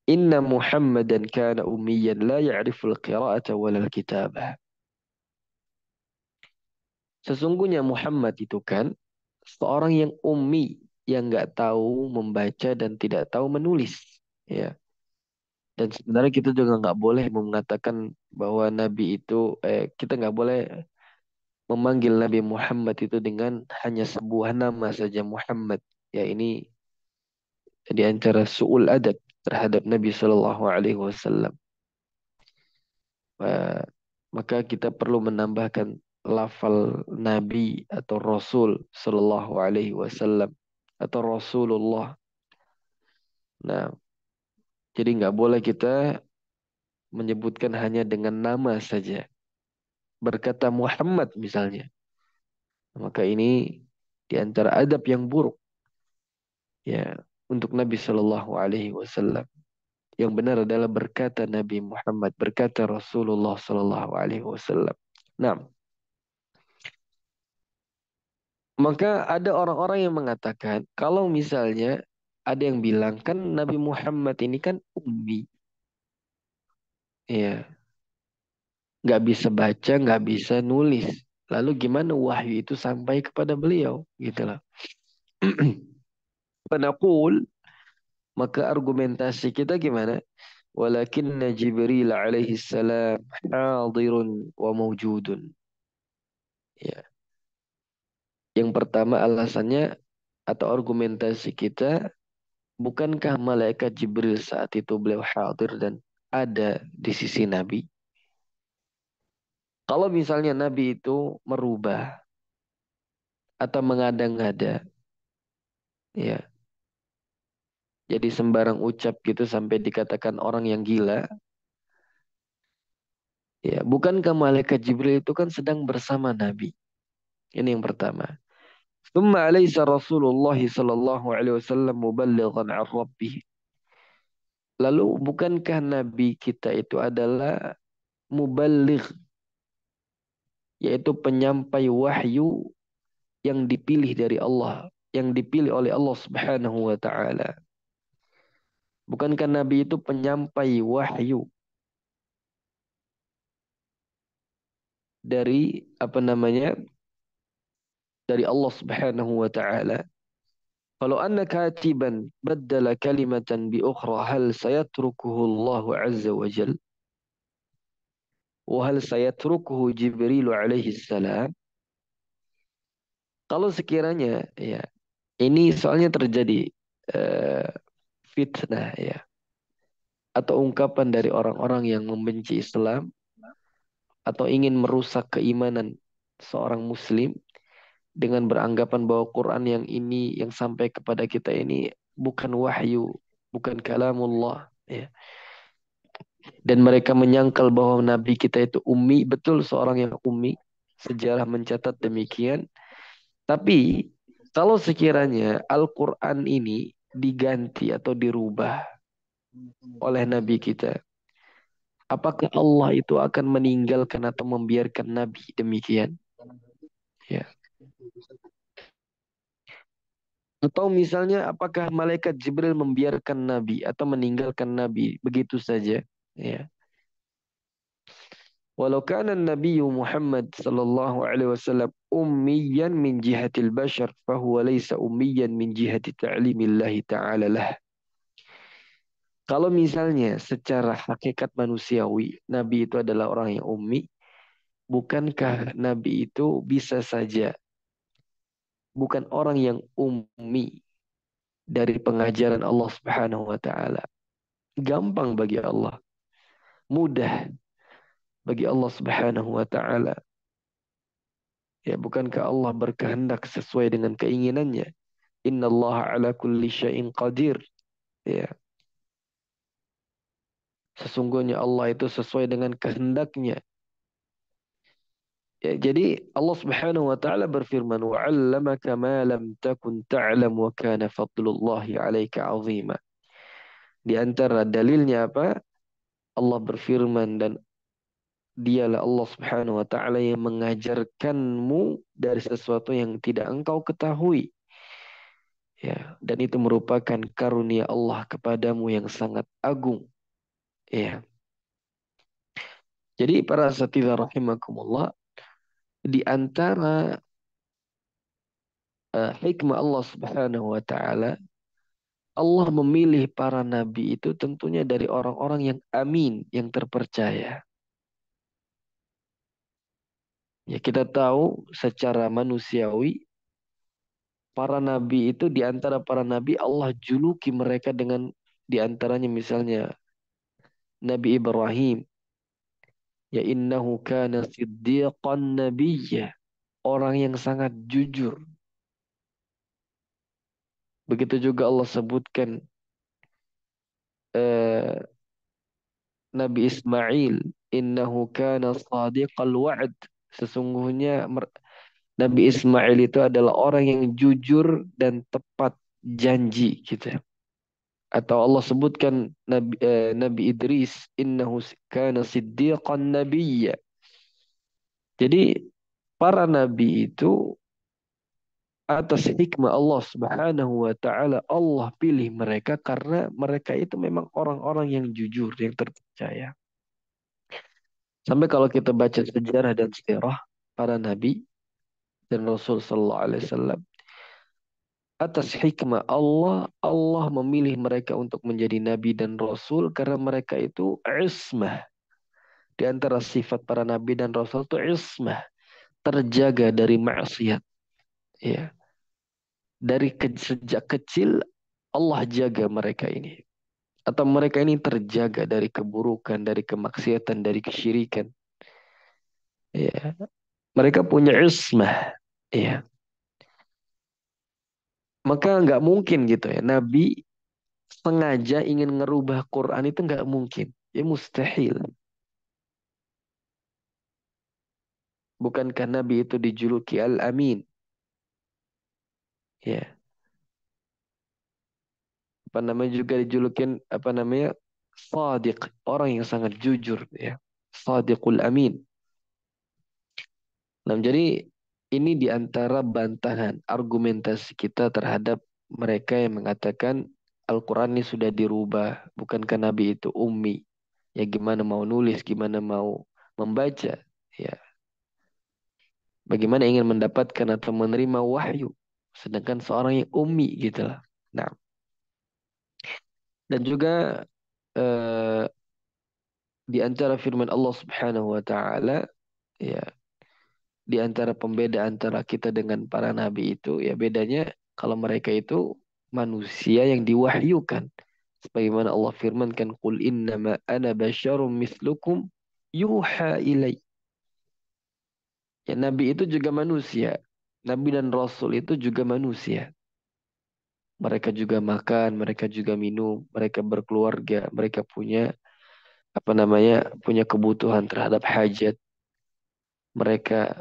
Inna Muhammadan kana ummiyan la ya'riful qira'ata walal kitabah. Sesungguhnya Muhammad itu kan seorang yang ummi, yang nggak tahu membaca dan tidak tahu menulis. Ya. Dan sebenarnya kita juga nggak boleh mengatakan bahwa Nabi itu, kita nggak boleh memanggil Nabi Muhammad itu dengan hanya sebuah nama saja Muhammad. Ya ini di antara su'ul adab terhadap Nabi Shallallahu Alaihi Wasallam. Eh, Maka kita perlu menambahkan lafal Nabi atau Rasul Shallallahu Alaihi Wasallam atau Rasulullah. Nah, jadi nggak boleh kita menyebutkan hanya dengan nama saja. Berkata Muhammad misalnya. Maka ini di antara adab yang buruk ya untuk Nabi Shallallahu Alaihi Wasallam. Yang benar adalah berkata Nabi Muhammad, berkata Rasulullah Shallallahu Alaihi Wasallam. Nah, maka ada orang-orang yang mengatakan kalau misalnya ada yang bilang kan Nabi Muhammad ini kan ummi, ya nggak bisa baca, nggak bisa nulis. Lalu gimana wahyu itu sampai kepada beliau, gitu lah. Penakul, maka argumentasi kita gimana? Walakinna Jibril alaihi salam hadirun wa mawjudun. Ya. Yang pertama alasannya atau argumentasi kita, bukankah malaikat Jibril saat itu beliau hadir dan ada di sisi Nabi? Kalau misalnya Nabi itu merubah atau mengada-ngada, ya, jadi sembarang ucap gitu sampai dikatakan orang yang gila, ya, bukankah malaikat Jibril itu kan sedang bersama Nabi? Ini yang pertama. ثم أليس رسول الله صلى الله عليه وسلم مبلغا عن ربه. Lalu bukankah Nabi kita itu adalah muballigh, yaitu penyampai wahyu yang dipilih dari Allah, yang dipilih oleh Allah Subhanahu wa taala. Bukankah Nabi itu penyampai wahyu dari apa namanya? Dari Allah Subhanahu wa taala. Kalau anna katiban baddala kalimatan bi ukhra hal sayatrukuhu Allah azza wa jal wa hal sayatrukuhu Jibril alaihi salam. Kalau sekiranya ya ini soalnya terjadi eh, fitnah ya atau ungkapan dari orang-orang yang membenci Islam atau ingin merusak keimanan seorang muslim dengan beranggapan bahwa Quran yang ini yang sampai kepada kita ini bukan wahyu, bukan kalamullah ya. Dan mereka menyangkal bahwa nabi kita itu ummi, betul seorang yang ummi. Sejarah mencatat demikian. Tapi kalau sekiranya Al-Quran ini diganti atau dirubah oleh Nabi kita. Apakah Allah itu akan meninggalkan atau membiarkan Nabi demikian? Ya. Atau misalnya apakah malaikat Jibril membiarkan Nabi atau meninggalkan Nabi begitu saja? Ya. Walau kana Nabi Muhammad sallallahu alaihi wasallam ummiyan min jihatil bashar fahuwa laysa ummiyan min jihati ta'limillah ta'ala lah. Kalau misalnya secara hakikat manusiawi Nabi itu adalah orang yang ummi, bukankah Nabi itu bisa saja bukan orang yang ummi dari pengajaran Allah Subhanahu wa taala. Gampang bagi Allah, mudah bagi Allah Subhanahu wa taala. Ya, bukankah Allah berkehendak sesuai dengan keinginannya? Innallaha ala kulli syai'in qadir. Ya, sesungguhnya Allah itu sesuai dengan kehendaknya. Ya, jadi Allah Subhanahu wa taala berfirman, "Wa 'allamaka ma lam takun ta'lam wa kana fadlullahi 'alaika 'azima." Di antara dalilnya apa? Allah berfirman dan dialah Allah Subhanahu wa taala yang mengajarkanmu dari sesuatu yang tidak engkau ketahui. Ya, dan itu merupakan karunia Allah kepadamu yang sangat agung. Ya. Jadi para asatidzah rahimakumullah, di antara hikmah Allah Subhanahu wa taala, Allah memilih para nabi itu tentunya dari orang-orang yang amin, yang terpercaya. Ya, kita tahu secara manusiawi para nabi itu di antara para nabi Allah juluki mereka dengan di antaranya misalnya Nabi Ibrahim, ya innahu kana siddiqan nabiyya, orang yang sangat jujur. Begitu juga Allah sebutkan eh, Nabi Ismail, innahu kana sadiqal wa'd. Sesungguhnya Nabi Ismail itu adalah orang yang jujur dan tepat janji gitu. Atau Allah sebutkan Nabi Idris, innahu kana siddiqan nabiyya. Jadi para nabi itu atas hikmah Allah Subhanahu wa taala Allah pilih mereka karena mereka itu memang orang-orang yang jujur, yang terpercaya. Sampai kalau kita baca sejarah dan sejarah para nabi dan Rasul sallallahu alaihi wasallam, atas hikmah Allah, Allah memilih mereka untuk menjadi nabi dan rasul karena mereka itu ismah. Di antara sifat para nabi dan rasul itu ismah, terjaga dari maksiat. Ya, dari sejak kecil Allah jaga mereka ini. Atau mereka ini terjaga dari keburukan, dari kemaksiatan, dari kesyirikan. Ya, mereka punya ismah. Ya, maka nggak mungkin gitu ya. Nabi sengaja ingin ngerubah Quran itu nggak mungkin. Ya mustahil. Bukankah Nabi itu dijuluki Al-Amin? Ya, apa namanya juga dijulukin apa namanya? Sadiq, orang yang sangat jujur ya. Sadiqul Amin. Nah, jadi ini di antara bantahan argumentasi kita terhadap mereka yang mengatakan Al-Quran ini sudah dirubah. Bukankah Nabi itu ummi? Ya gimana mau nulis, gimana mau membaca? Ya, bagaimana ingin mendapatkan atau menerima wahyu? Sedangkan seorang yang ummi gitu lah. Nah, dan juga eh, di antara firman Allah Subhanahu wa taala, ya, di antara pembeda antara kita dengan para nabi itu ya bedanya kalau mereka itu manusia yang diwahyukan sebagaimana Allah firmankan qul innama ana basyarum mislukum yuha ilai, ya nabi itu juga manusia, nabi dan rasul itu juga manusia, mereka juga makan, mereka juga minum, mereka berkeluarga, mereka punya apa namanya punya kebutuhan terhadap hajat, mereka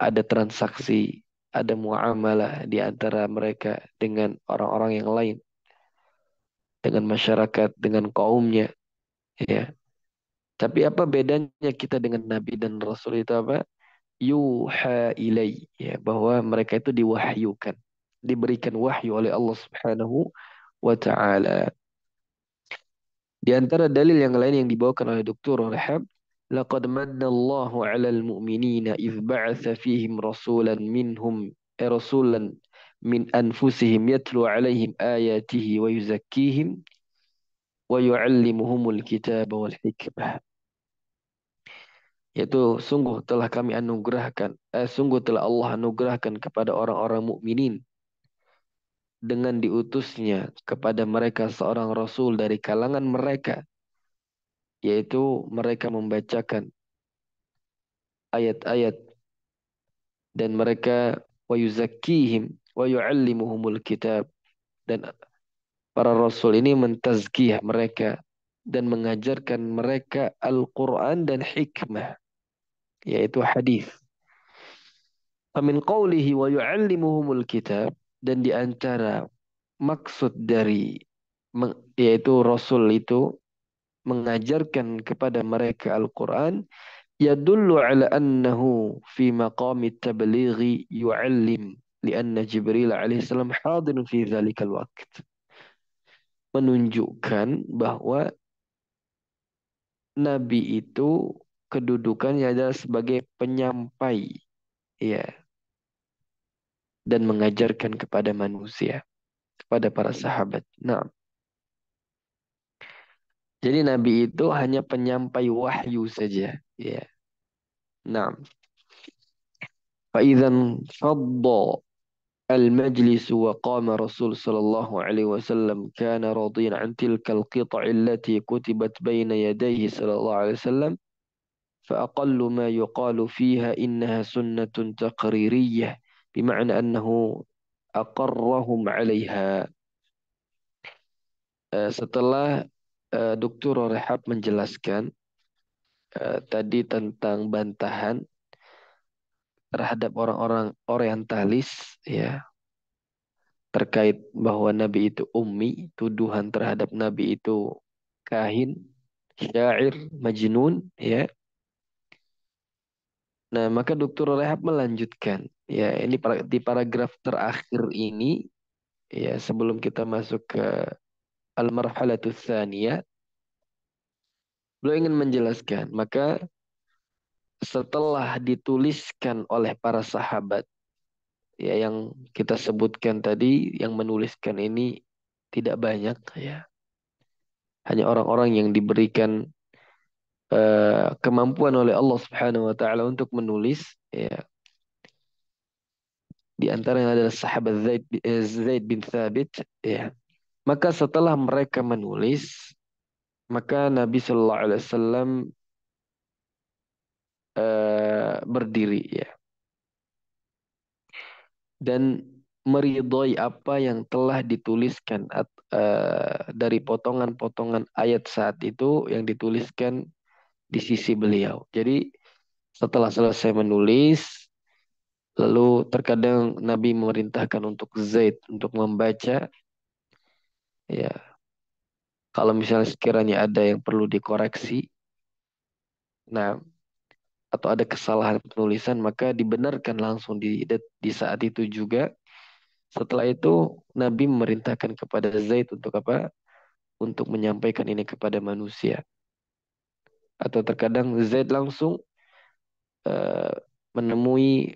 ada transaksi, ada muamalah di antara mereka dengan orang-orang yang lain. dengan masyarakat, dengan kaumnya, ya. Tapi apa bedanya kita dengan Nabi dan Rasul itu apa? Yuha ilai, ya, bahwa mereka itu diwahyukan, diberikan wahyu oleh Allah Subhanahu wa taala. Di antara dalil yang lain yang dibawakan oleh Dr. Rahab, laqad manna Allahu 'alal mu'minina idz ba'atsa fihim rasulan minhum rasulan min anfusihim yatlu 'alaihim ayatihi wa yuzakkihim wa yu'allimuhumul kitaba wal hikmah. Yaitu sungguh telah Allah anugerahkan kepada orang-orang mukminin dengan diutusnya kepada mereka seorang rasul dari kalangan mereka, yaitu mereka membacakan ayat-ayat dan mereka wa yuzakkihim wa yu'allimuhumul kitab, dan para rasul ini mentazkiyah mereka dan mengajarkan mereka Al-Quran dan hikmah, yaitu hadis. Famin qawlihi wa yu'allimuhumul kitab, dan di antara maksud dari yaitu Rasul itu mengajarkan kepada mereka Al-Quran, yadullu ala annahu fi maqami tablighi yu'allim lianna Jibril alaihissalam hadir fi dhalikal waqt. Menunjukkan bahwa Nabi itu kedudukannya adalah sebagai penyampai, ya, dan mengajarkan kepada manusia, kepada para sahabat. Nah, jadi Nabi itu hanya penyampai wahyu saja. Ya. Nah, فإذا انفض المجلس وقام رسول صلى الله عليه وسلم كان راضيا عن تلك القطع التي كتبت بين يديه صلى الله عليه وسلم، فأقل ما يقال فيها إنها سنة تقريرية، بمعنى أنه أقرهم عليها. Setelah Dr. Rehab menjelaskan tadi tentang bantahan terhadap orang-orang orientalis, ya, terkait bahwa Nabi itu ummi, tuduhan terhadap Nabi itu kahin, syair, majnun, ya. Nah, maka Dr. Rehab melanjutkan, ya, ini di paragraf terakhir ini, ya, sebelum kita masuk ke al-marhalatus tsaniyah, beliau ingin menjelaskan, maka setelah dituliskan oleh para sahabat, ya, yang kita sebutkan tadi, yang menuliskan ini tidak banyak, ya, hanya orang-orang yang diberikan kemampuan oleh Allah Subhanahu wa taala untuk menulis, ya, di antaranya adalah sahabat Zaid bin Thabit, ya. Maka setelah mereka menulis, maka Nabi Shallallahu Alaihi Wasallam berdiri, ya, dan meridhoi apa yang telah dituliskan dari potongan-potongan ayat saat itu yang dituliskan di sisi beliau. Jadi setelah selesai menulis, lalu terkadang Nabi memerintahkan untuk Zaid untuk membaca, ya, kalau misalnya sekiranya ada yang perlu dikoreksi, nah, atau ada kesalahan penulisan, maka dibenarkan langsung di saat itu juga. Setelah itu Nabi memerintahkan kepada Zaid untuk apa? Untuk menyampaikan ini kepada manusia. Atau terkadang Zaid langsung eh, menemui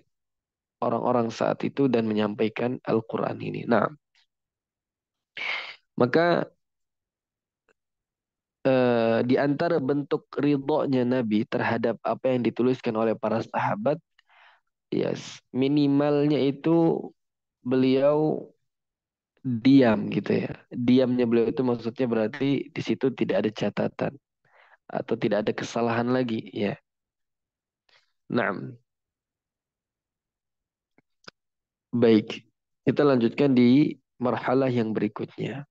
orang-orang saat itu dan menyampaikan Al-Quran ini. Nah, maka di antara bentuk ridhonya Nabi terhadap apa yang dituliskan oleh para sahabat, yes, minimalnya itu beliau diam gitu, ya. Diamnya beliau itu maksudnya berarti di situ tidak ada catatan atau tidak ada kesalahan lagi, ya. Nah, baik. Kita lanjutkan di marhalah yang berikutnya.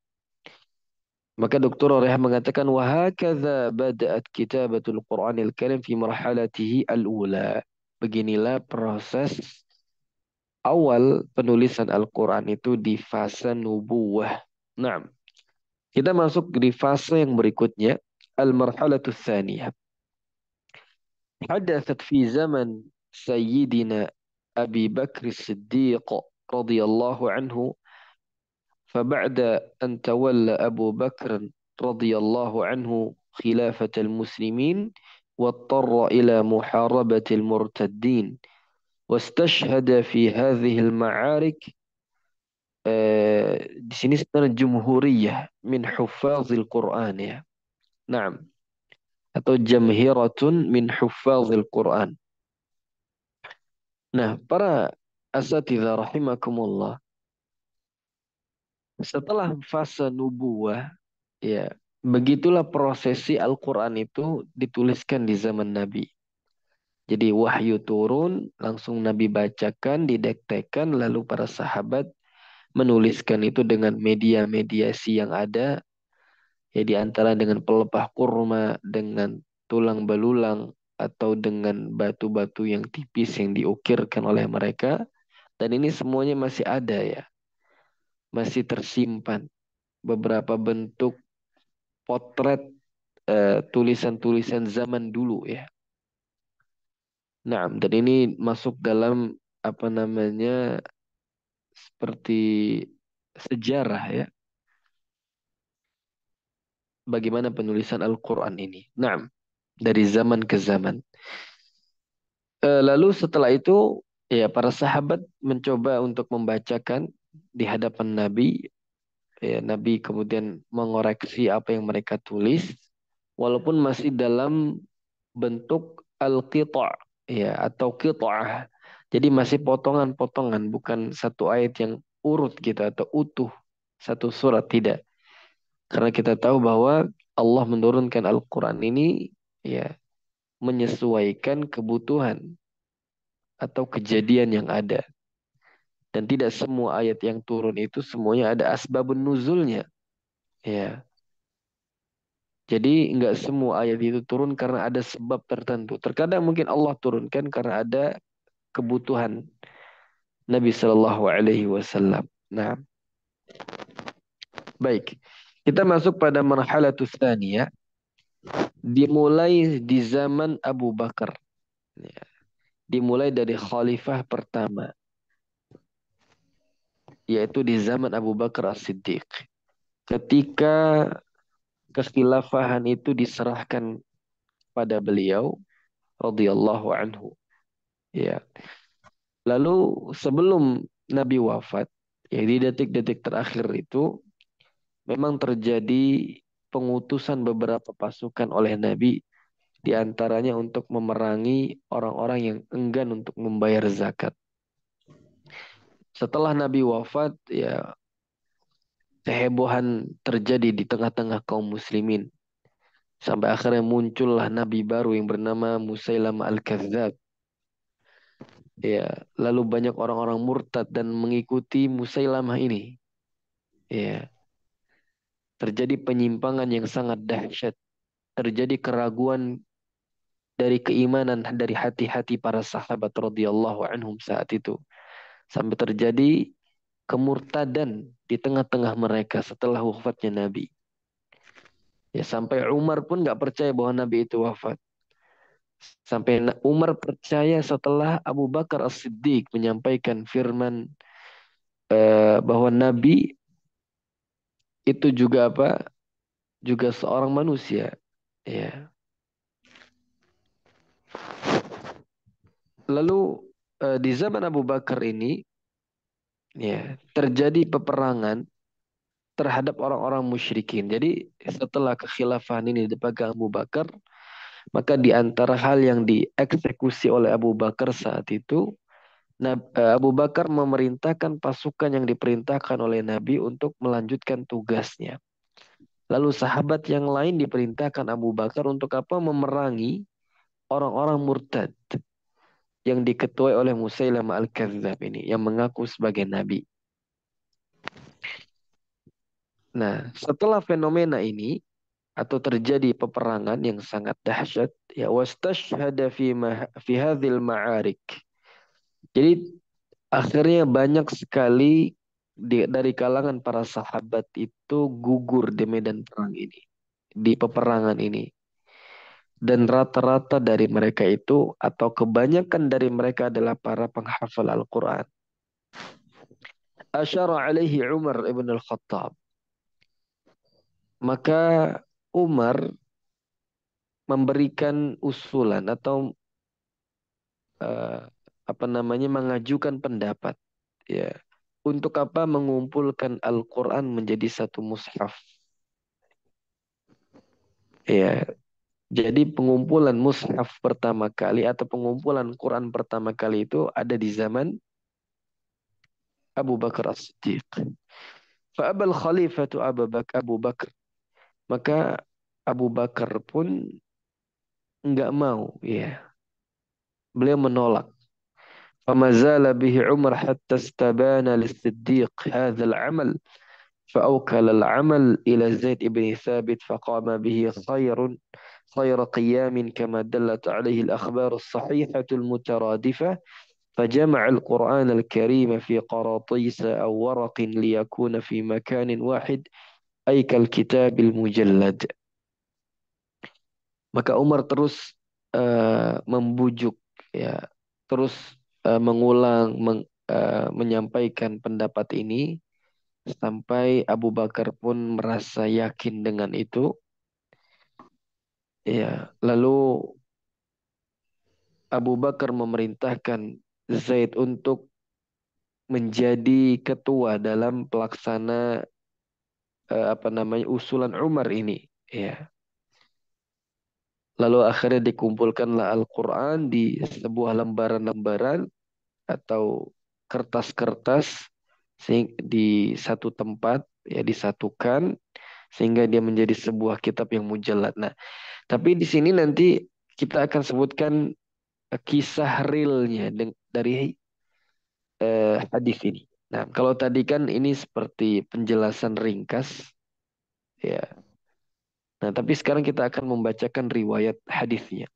Maka Dr. Reha mengatakan wahakadza bada'at kitabatul Qur'anil Karim fi marhalatihi al-ula. Beginilah proses awal penulisan Al-Quran itu di fase nubuwah. Nah, Kita masuk di fase yang berikutnya, al-marhalatu tsaniyah. Hadathat fi zaman Sayyidina Abi Bakr Siddiq radhiyallahu anhu, فبعد أن تولى أبو بكر رضي الله عنه خلافة المسلمين واضطر إلى محاربة المرتدين واستشهد في هذه المعارك di sini sebenarnya jumhuriyah min huffazil Quran ya. Naam. Atau jamhiratun min huffazil Quran. Nah, para asatidzah rahimakumullah, setelah fase nubuwah, ya, begitulah prosesi Al-Quran itu dituliskan di zaman Nabi. Jadi wahyu turun, langsung Nabi bacakan, didektekan, lalu para sahabat menuliskan itu dengan media mediasi yang ada, ya di antara dengan pelepah kurma, dengan tulang belulang, atau dengan batu-batu yang tipis yang diukirkan oleh mereka. Dan ini semuanya masih ada ya, masih tersimpan beberapa bentuk potret tulisan-tulisan zaman dulu ya. Nah, dan ini masuk dalam apa namanya seperti sejarah ya, bagaimana penulisan Al-Quran ini. Nah, dari zaman ke zaman. Lalu setelah itu ya para sahabat mencoba untuk membacakan di hadapan Nabi. Ya, Nabi kemudian mengoreksi apa yang mereka tulis walaupun masih dalam bentuk al-qita' ya atau qita'ah. Jadi masih potongan-potongan, bukan satu ayat yang urut gitu atau utuh satu surat, tidak. Karena kita tahu bahwa Allah menurunkan Al-Quran ini ya menyesuaikan kebutuhan atau kejadian yang ada. Dan tidak semua ayat yang turun itu semuanya ada asbabun nuzulnya. Ya. Jadi nggak semua ayat itu turun karena ada sebab tertentu. Terkadang mungkin Allah turunkan karena ada kebutuhan Nabi Shallallahu Alaihi Wasallam. Nah, baik. Kita masuk pada marhalatus tsaniyah. Dimulai di zaman Abu Bakar. Ya. Dimulai dari khalifah pertama. Yaitu di zaman Abu Bakar As-Siddiq. Ketika kekhilafahan itu diserahkan pada beliau radhiyallahu anhu. Ya. Lalu sebelum Nabi wafat, ya di detik-detik terakhir itu memang terjadi pengutusan beberapa pasukan oleh Nabi, di antaranya untuk memerangi orang-orang yang enggan untuk membayar zakat. Setelah Nabi wafat, ya kehebohan terjadi di tengah-tengah kaum muslimin. Sampai akhirnya muncullah Nabi baru yang bernama Musailamah Al-Kadzdzab. Ya, lalu banyak orang-orang murtad dan mengikuti Musailamah ini. Ya, terjadi penyimpangan yang sangat dahsyat. Terjadi keraguan dari keimanan dari hati-hati para sahabat radhiyallahu anhum saat itu. Sampai terjadi kemurtadan di tengah-tengah mereka setelah wafatnya Nabi. Ya, sampai Umar pun nggak percaya bahwa Nabi itu wafat. Sampai Umar percaya setelah Abu Bakar As-Siddiq menyampaikan firman bahwa Nabi itu juga apa? Juga seorang manusia. Ya. Lalu di zaman Abu Bakar ini ya terjadi peperangan terhadap orang-orang musyrikin. Jadi setelah kekhilafahan ini dipegang Abu Bakar, maka di antara hal yang dieksekusi oleh Abu Bakar saat itu, Abu Bakar memerintahkan pasukan yang diperintahkan oleh Nabi untuk melanjutkan tugasnya. Lalu sahabat yang lain diperintahkan Abu Bakar untuk apa? Memerangi orang-orang murtad yang diketuai oleh Musailamah Al-Kadzdzab ini, yang mengaku sebagai Nabi. Nah, setelah fenomena ini, atau terjadi peperangan yang sangat dahsyat, ya wastashhada fi hadzal ma'arik. Jadi akhirnya banyak sekali dari kalangan para sahabat itu gugur di medan perang ini, di peperangan ini. Dan rata-rata dari mereka itu atau kebanyakan dari mereka adalah para penghafal Al-Quran. Asyara alaihi Umar ibn al-Khattab. Maka Umar memberikan usulan atau eh, apa namanya mengajukan pendapat, ya, untuk apa mengumpulkan Al-Quran menjadi satu mushaf. Ya, jadi pengumpulan mushaf pertama kali atau pengumpulan Quran pertama kali itu ada di zaman Abu Bakar As-Siddiq. Fa'abal khalifatu Abu Bakar. Maka Abu Bakar pun enggak mau, ya. Beliau menolak. فما زال به عمر حتى استبان للصديق هذا العمل فأوكل العمل إلى زيد بن ثابت فقام به خير قيام كما دلت عليه الأخبار الصحيحة المترادفة فجمع القرآن الكريم في قراطيس أو ورق ليكون في مكان واحد أي كالكتاب المجلد. Maka Umar terus membujuk, ya, terus menyampaikan pendapat ini sampai Abu Bakar pun merasa yakin dengan itu. Ya, lalu Abu Bakar memerintahkan Zaid untuk menjadi ketua dalam pelaksana apa namanya usulan Umar ini. Ya. Lalu akhirnya dikumpulkanlah Al-Quran di sebuah lembaran-lembaran atau kertas-kertas di satu tempat, ya, disatukan sehingga dia menjadi sebuah kitab yang mujallad. Nah, tapi di sini nanti kita akan sebutkan kisah realnya dari hadis ini. Nah, kalau tadi kan ini seperti penjelasan ringkas, ya. Nah, tapi sekarang kita akan membacakan riwayat hadisnya.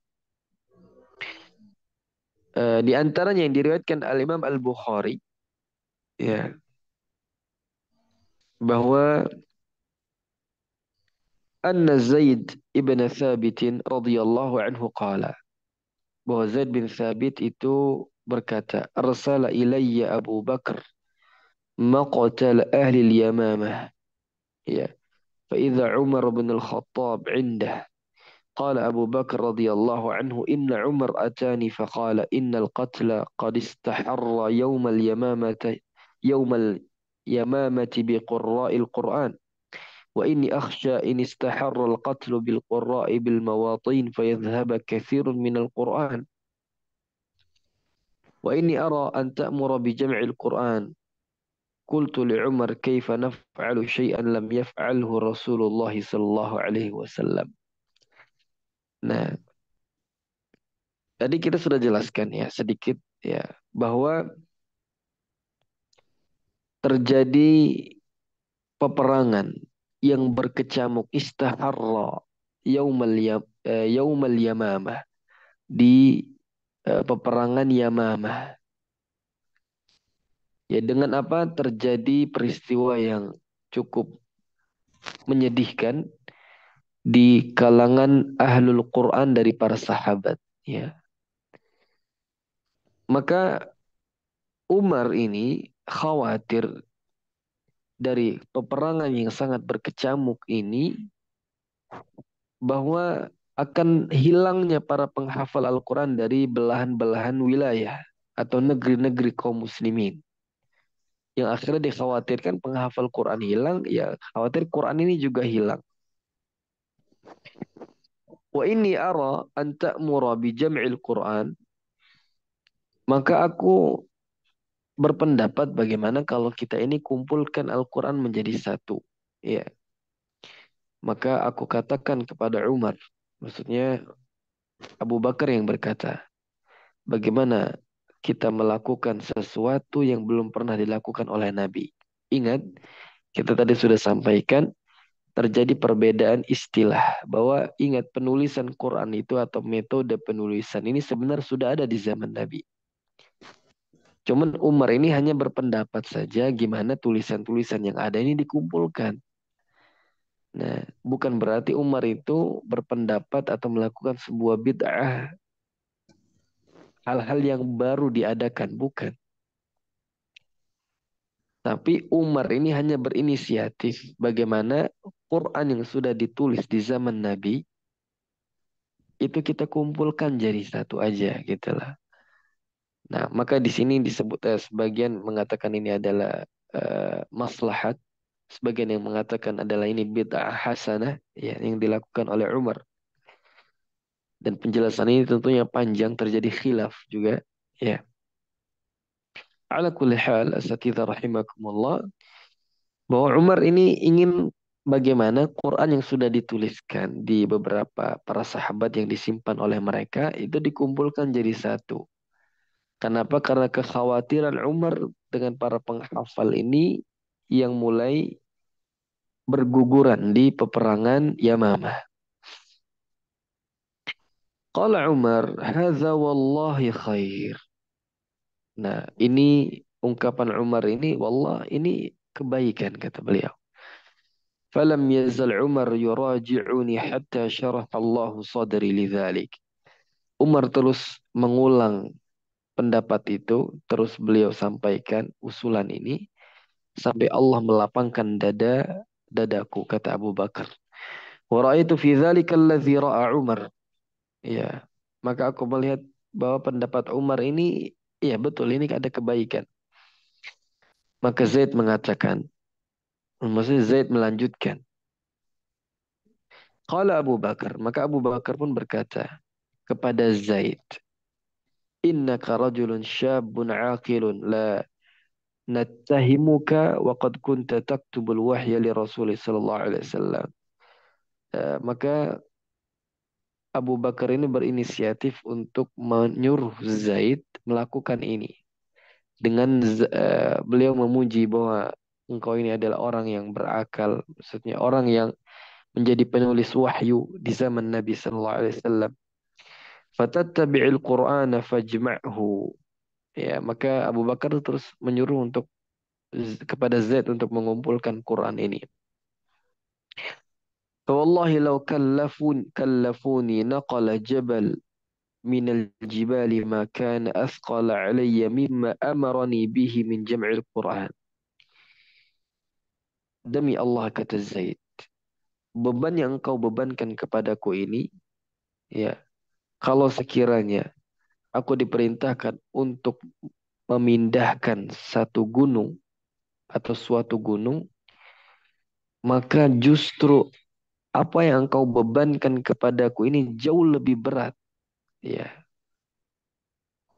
Di antaranya yang diriwayatkan Al-Imam Al-Bukhari, ya, bahwa anna Zaid ibn Thabit radhiyallahu anhu qala, bahwa Zaid bin Thabit itu berkata, arsala ilayya Abu Bakar maqtal ahli al-Yamamah, ya, fa idza Umar bin al-Khattab indah. قال أبو بكر رضي الله عنه إن عمر أتاني فقال إن القتل قد استحر يوم اليمامة بقراء القرآن وإني أخشى إن استحر القتل بالقراء بالمواطين فيذهب كثير من القرآن وإني أرى أن تأمر بجمع القرآن. قلت لعمر كيف نفعل شيئا لم يفعله رسول الله صلى الله عليه وسلم. Nah, tadi kita sudah jelaskan, ya, sedikit, ya, bahwa terjadi peperangan yang berkecamuk istaharra yaumal yamamah, di peperangan Yamamah. Ya, dengan apa terjadi peristiwa yang cukup menyedihkan di kalangan ahlul Quran dari para sahabat, ya. Maka Umar ini khawatir dari peperangan yang sangat berkecamuk ini bahwa akan hilangnya para penghafal Al-Quran dari belahan-belahan wilayah atau negeri-negeri kaum muslimin. Yang akhirnya dikhawatirkan penghafal Quran hilang, ya khawatir Quran ini juga hilang. Wa inni ara an ta'mura bi jam'il Quran. Maka aku berpendapat bagaimana kalau kita ini kumpulkan Al-Quran menjadi satu. Ya, maka aku katakan kepada Umar, maksudnya Abu Bakar yang berkata, bagaimana kita melakukan sesuatu yang belum pernah dilakukan oleh Nabi. Ingat, kita tadi sudah sampaikan terjadi perbedaan istilah. Bahwa ingat penulisan Quran itu atau metode penulisan ini sebenarnya sudah ada di zaman Nabi. Cuman Umar ini hanya berpendapat saja gimana tulisan-tulisan yang ada ini dikumpulkan. Nah, bukan berarti Umar itu berpendapat atau melakukan sebuah bid'ah, hal-hal yang baru diadakan, bukan. Tapi Umar ini hanya berinisiatif bagaimana Quran yang sudah ditulis di zaman Nabi itu kita kumpulkan jadi satu aja gitu lah. Nah, maka di sini disebut sebagian mengatakan ini adalah maslahat, sebagian yang mengatakan adalah ini bid'ah hasanah ya yang dilakukan oleh Umar. Dan penjelasan ini tentunya panjang, terjadi khilaf juga ya. Ala kulli hal asatidzah rahimakumullah, bahwa Umar ini ingin bagaimana Quran yang sudah dituliskan di beberapa para sahabat yang disimpan oleh mereka itu dikumpulkan jadi satu. Kenapa? Karena kekhawatiran Umar dengan para penghafal ini yang mulai berguguran di peperangan Yamamah. Qala Umar, "Hadza wallahi khair." Nah, ini ungkapan Umar ini, wallah ini kebaikan kata beliau. Falam yazal Umar yuraji'uni hatta syarah Allah sadri lidzalik. Umar terus mengulang pendapat itu, terus beliau sampaikan usulan ini sampai Allah melapangkan dadaku kata Abu Bakar. Wa ra'aitu fi dzalika allazi ra'a Umar. Ya, maka aku melihat bahwa pendapat Umar ini ya betul ini ada kebaikan. Maka Zaid mengatakan, maksudnya Zaid melanjutkan. Qala Abu Bakar, maka Abu Bakar pun berkata kepada Zaid, innaka rajulun syabun aqilun la nattahimuka wa qad kunta taktubul wahya li Rasulih sallallahu alaihi wasallam. Maka Abu Bakar ini berinisiatif untuk menyuruh Zaid melakukan ini. Dengan beliau memuji bahwa engkau ini adalah orang yang berakal, maksudnya orang yang menjadi penulis wahyu di zaman Nabi sallallahu alaihi wasallam. Fatattabi'il Qur'ana fajma'hu. Ya, maka Abu Bakar terus menyuruh untuk kepada Zaid untuk mengumpulkan Quran ini. Wallahi law kallafuni naqala jabal من الجبال ما كان أثقل علي مما أمرني به من جمع القرآن. Demi Allah kata Zaid, beban yang engkau bebankan kepadaku ini, ya, kalau sekiranya aku diperintahkan untuk memindahkan satu gunung atau suatu gunung, maka justru apa yang engkau bebankan kepadaku ini jauh lebih berat, ya,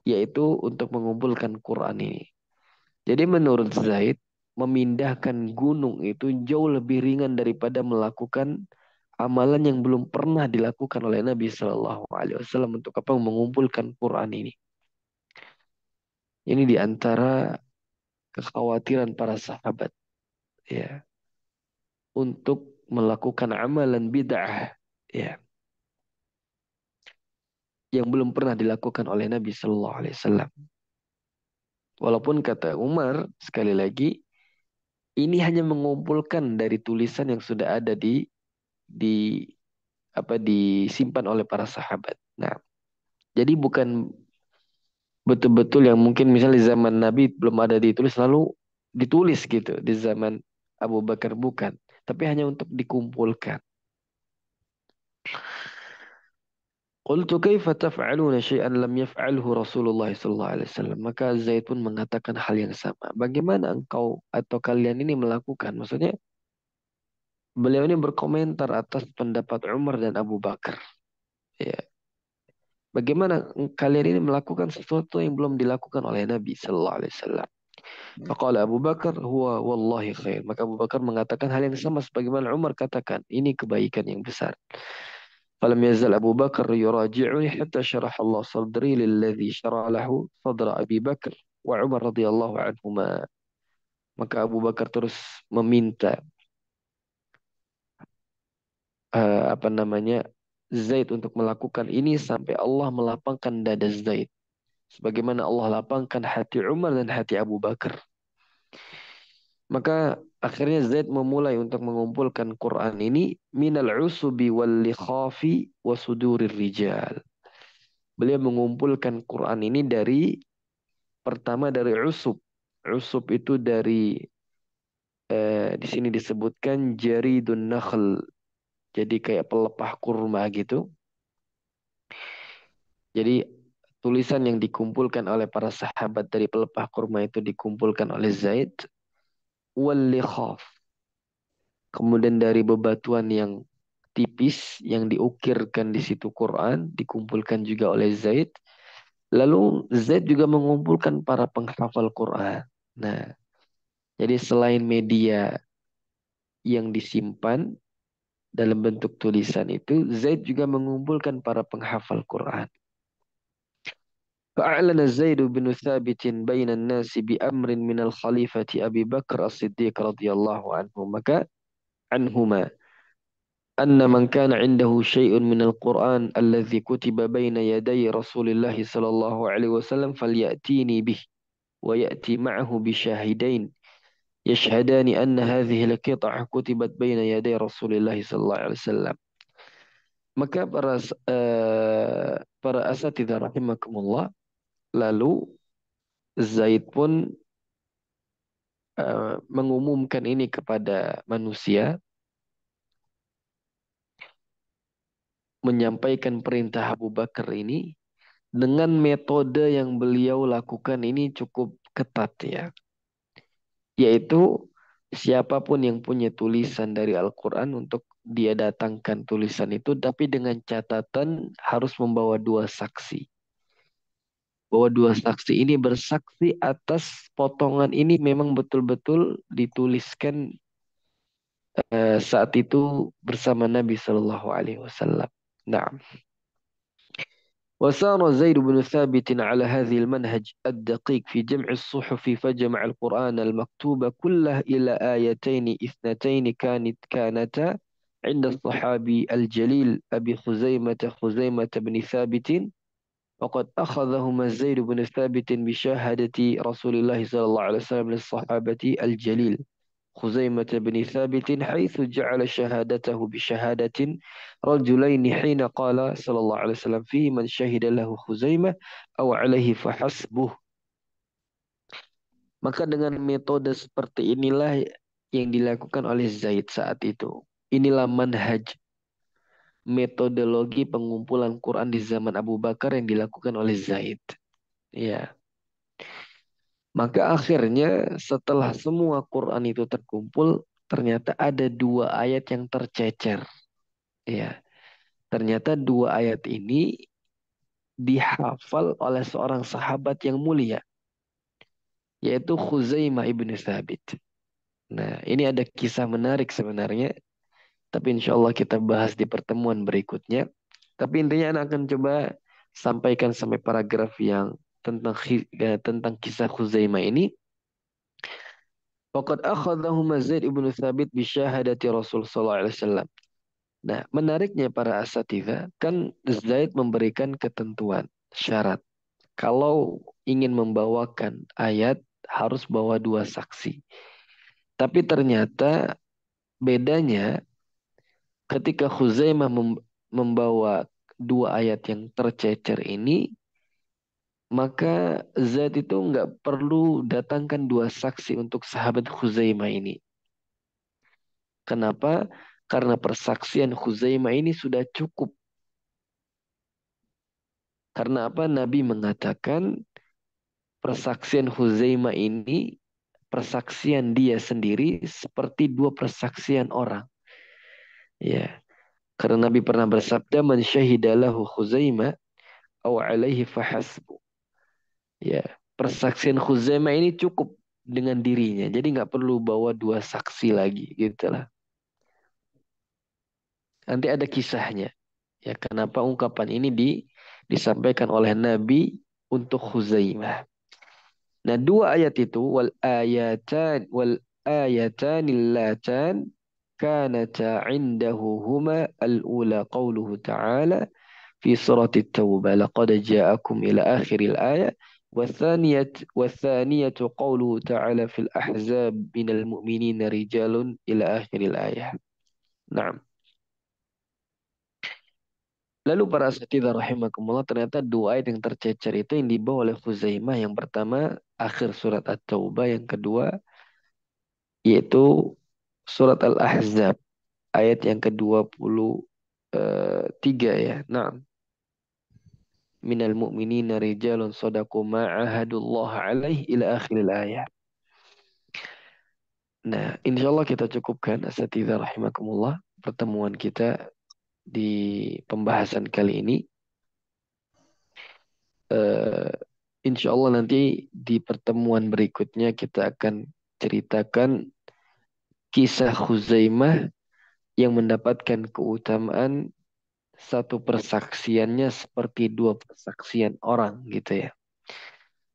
yaitu untuk mengumpulkan Quran ini. Jadi menurut Zaid, memindahkan gunung itu jauh lebih ringan daripada melakukan amalan yang belum pernah dilakukan oleh Nabi Shallallahu Alaihi Wasallam untuk apa mengumpulkan Quran ini. Ini di antara kekhawatiran para sahabat, ya, untuk melakukan amalan bid'ah, ya, yang belum pernah dilakukan oleh Nabi Shallallahu Alaihi Wasallam. Walaupun kata Umar sekali lagi, ini hanya mengumpulkan dari tulisan yang sudah ada di disimpan oleh para sahabat. Nah, jadi bukan betul-betul yang mungkin misalnya di zaman Nabi belum ada ditulis lalu ditulis gitu di zaman Abu Bakar bukan, tapi hanya untuk dikumpulkan. Qultu kaifa taf'aluna syai'an lam yaf'alhu Rasulullah sallallahu alaihi wasallam. Maka Zaid pun mengatakan hal yang sama. Bagaimana engkau atau kalian ini melakukan? Maksudnya beliau ini berkomentar atas pendapat Umar dan Abu Bakar. Ya, bagaimana kalian ini melakukan sesuatu yang belum dilakukan oleh Nabi Sallallahu Alaihi Wasallam? Faqala Abu Bakar, huwa wallahi khair. Maka Abu Bakar mengatakan hal yang sama sebagaimana Umar katakan. Ini kebaikan yang besar. Falam yazal Abu Bakar yuraji'uni hatta syarah Allah sadri lilladhi syarah lahu sadra Abi Bakar wa Umar radhiyallahu anhuma. Maka Abu Bakar terus meminta apa namanya Zaid untuk melakukan ini sampai Allah melapangkan dada Zaid. sebagaimana Allah lapangkan hati Umar dan hati Abu Bakar. Maka akhirnya Zaid memulai untuk mengumpulkan Quran ini minal usubi wal likhafi wa sudurir rijal. Beliau mengumpulkan Quran ini dari pertama dari usub. Usub itu dari di sini disebutkan jaridun nakhl. Jadi kayak pelepah kurma gitu. Jadi tulisan yang dikumpulkan oleh para sahabat dari pelepah kurma itu dikumpulkan oleh Zaid. Wal likhaf. Kemudian dari bebatuan yang tipis yang diukirkan di situ Quran dikumpulkan juga oleh Zaid. Lalu Zaid juga mengumpulkan para penghafal Quran. Nah, jadi selain media yang disimpan dalam bentuk tulisan itu, Zaid juga mengumpulkan para penghafal Quran. فأعلن زيد بن ثابت بين الناس بأمر من الخليفة أبي بكر الصديق رضي الله عنه مكا عنهما أن من كان عنده شيء من القرآن الذي كتب بين يدي رسول الله صلى الله عليه وسلم فليأتيني به ويأتي معه بشاهدين يشهدان أن هذه القطعة كتبت بين يدي رسول الله صلى الله عليه وسلم. Maka para asatidzah rahimakumullah, lalu Zaid pun mengumumkan ini kepada manusia, menyampaikan perintah Abu Bakar ini dengan metode yang beliau lakukan ini cukup ketat ya. Yaitu siapapun yang punya tulisan dari Al-Quran untuk dia datangkan tulisan itu, tapi dengan catatan harus membawa dua saksi. Bahwa dua saksi ini bersaksi atas potongan ini memang betul-betul dituliskan saat itu bersama Nabi Shallallahu Alaihi Wasallam. Nah, وسار زيد بن ثابت على هذه المنهج الدقيق في جمع الصحف فجمع القرآن المكتوب كله إلى آيتين اثنتين كانتا عند الصحابي الجليل أبي خزيمة بن ثابت وقد أخذهما زيد بن ثابت بشهادة رسول الله صلى الله عليه وسلم للصحابة الجليل خزيمة بن ثابت حيث جعل شهادته بشهادة رجلين حين قال صلى الله عليه وسلم فيه من شهد له خزيمة أو عليه فحسبه. Maka dengan metode seperti inilah yang dilakukan oleh Zaid saat itu. Inilah manhaj, metodologi pengumpulan Quran di zaman Abu Bakar yang dilakukan oleh Zaid. Ya. Maka akhirnya setelah semua Quran itu terkumpul, ternyata ada dua ayat yang tercecer. Ya, ternyata dua ayat ini dihafal oleh seorang sahabat yang mulia, yaitu Khuzaimah ibn Thabit. Nah, ini ada kisah menarik sebenarnya, tapi insya Allah kita bahas di pertemuan berikutnya. Tapi intinya anak akan coba sampaikan sampai paragraf yang tentang kisah Khuzaimah ini. Waqad akhadhahuma Zaid ibn Thabit bi syahadati Rasul sallallahu alaihi wasallam. Nah, menariknya para asatidzah, kan Zaid memberikan ketentuan, syarat. Kalau ingin membawakan ayat, harus bawa dua saksi. Tapi ternyata bedanya ketika Khuzaimah membawa dua ayat yang tercecer ini, maka Zaid itu nggak perlu datangkan dua saksi untuk sahabat Khuzaimah ini. Kenapa? Karena persaksian Khuzaimah ini sudah cukup. Karena apa? Nabi mengatakan persaksian Khuzaimah ini, persaksian dia sendiri seperti dua persaksian orang. Ya, karena Nabi pernah bersabda, "Man syahida lahu Khuzaimah aw alaihi fahasbu." Ya, persaksian Khuzaimah ini cukup dengan dirinya. Jadi nggak perlu bawa dua saksi lagi, gitulah. Nanti ada kisahnya. Ya, kenapa ungkapan ini disampaikan oleh Nabi untuk Khuzaimah. Nah, dua ayat itu wal ayatan illatan kanata indahu huma al-ula qawluhu ta'ala في سورة التوبة لقد جاءكم إلى آخر الآية. والثانية قوله تعالى في الأحزاب من المؤمنين رجال إلى آخر الآية. Nah, lalu para asatidzah rahimakumullah, ternyata dua ayat yang tercecer itu yang dibawa oleh Khuzaimah. Yang pertama akhir surat At-Taubah, yang kedua yaitu surat Al-Ahzab ayat yang ke-23 ya. Nah, minal mu'minina rijalun sadaqu ma'ahadullah alaih ila akhiril ayat. Nah, insya Allah kita cukupkan asatidzah rahimakumullah pertemuan kita di pembahasan kali ini. Eh, insya Allah nanti di pertemuan berikutnya kita akan ceritakan kisah Khuzaimah yang mendapatkan keutamaan satu persaksiannya seperti dua persaksian orang gitu ya.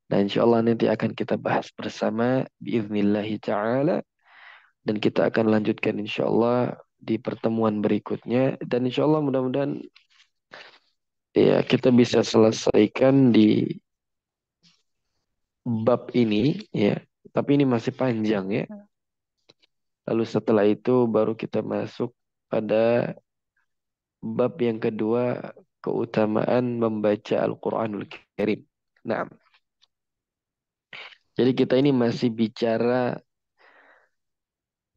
Dan insya Allah nanti akan kita bahas bersama biiznillahi ta'ala. Dan kita akan lanjutkan insya Allah di pertemuan berikutnya. Dan insya Allah mudah-mudahan ya kita bisa selesaikan di bab ini ya. Tapi ini masih panjang ya. Lalu setelah itu baru kita masuk pada bab yang kedua, keutamaan membaca Al-Quranul Karim. Nah, jadi kita ini masih bicara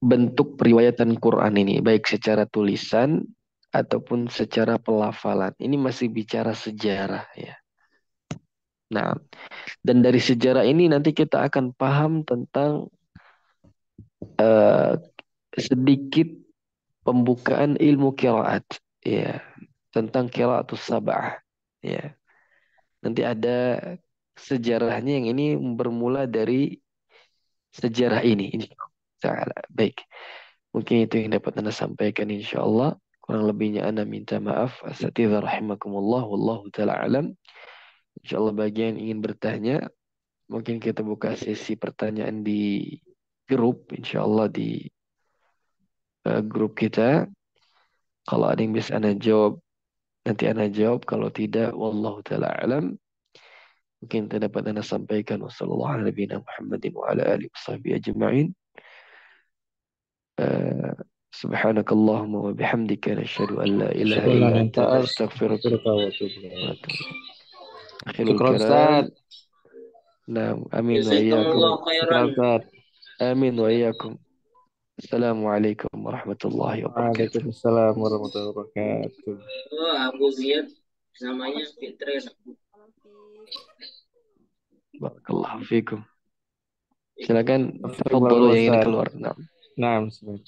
bentuk periwayatan Quran ini, baik secara tulisan ataupun secara pelafalan. Ini masih bicara sejarah ya. Nah, dan dari sejarah ini nanti kita akan paham tentang eh, sedikit pembukaan ilmu qiraat ya, tentang qiraatus sab'ah ya. Nanti ada sejarahnya yang ini bermula dari sejarah ini insyaallah. Baik, mungkin itu yang dapat Anda sampaikan insyaallah. Kurang lebihnya Anda minta maaf. Asatidz rahimakumullah wallahu taala alam. Insyaallah bagi yang ingin bertanya, mungkin kita buka sesi pertanyaan di grup insyaallah di grup kita. Kalau ada yang bisa Anda jawab, nanti Anda jawab. Kalau tidak, wallahu taala alam. Mungkin tidak dapat Anda sampaikan. Wassalamualaikum warahmatullahi Muhammadin wa ala alihi wasahbihi ajma'in. آه، سبحانك اللهم وبحمدك نشهد أن لا إله Syukur إلا أنت anta نستغفرك astaghfiruka wa atubu ilaik. ونتوب إليك. أخي Syukran Ustaz. الكرام. نعم آمين وإياكم. Jazakumullah Syukran khairan. Ustaz. آمين وإياكم. السلام عليكم ورحمة الله وبركاته. Waalaikumsalam warahmatullahi wabarakatuh. Oh, Abu Ziyad namanya Fitri. بارك الله فيكم. Silakan Taufiq wal tafadhalu yang ingin Ustaz. keluar. Nah. Nah, bismillah.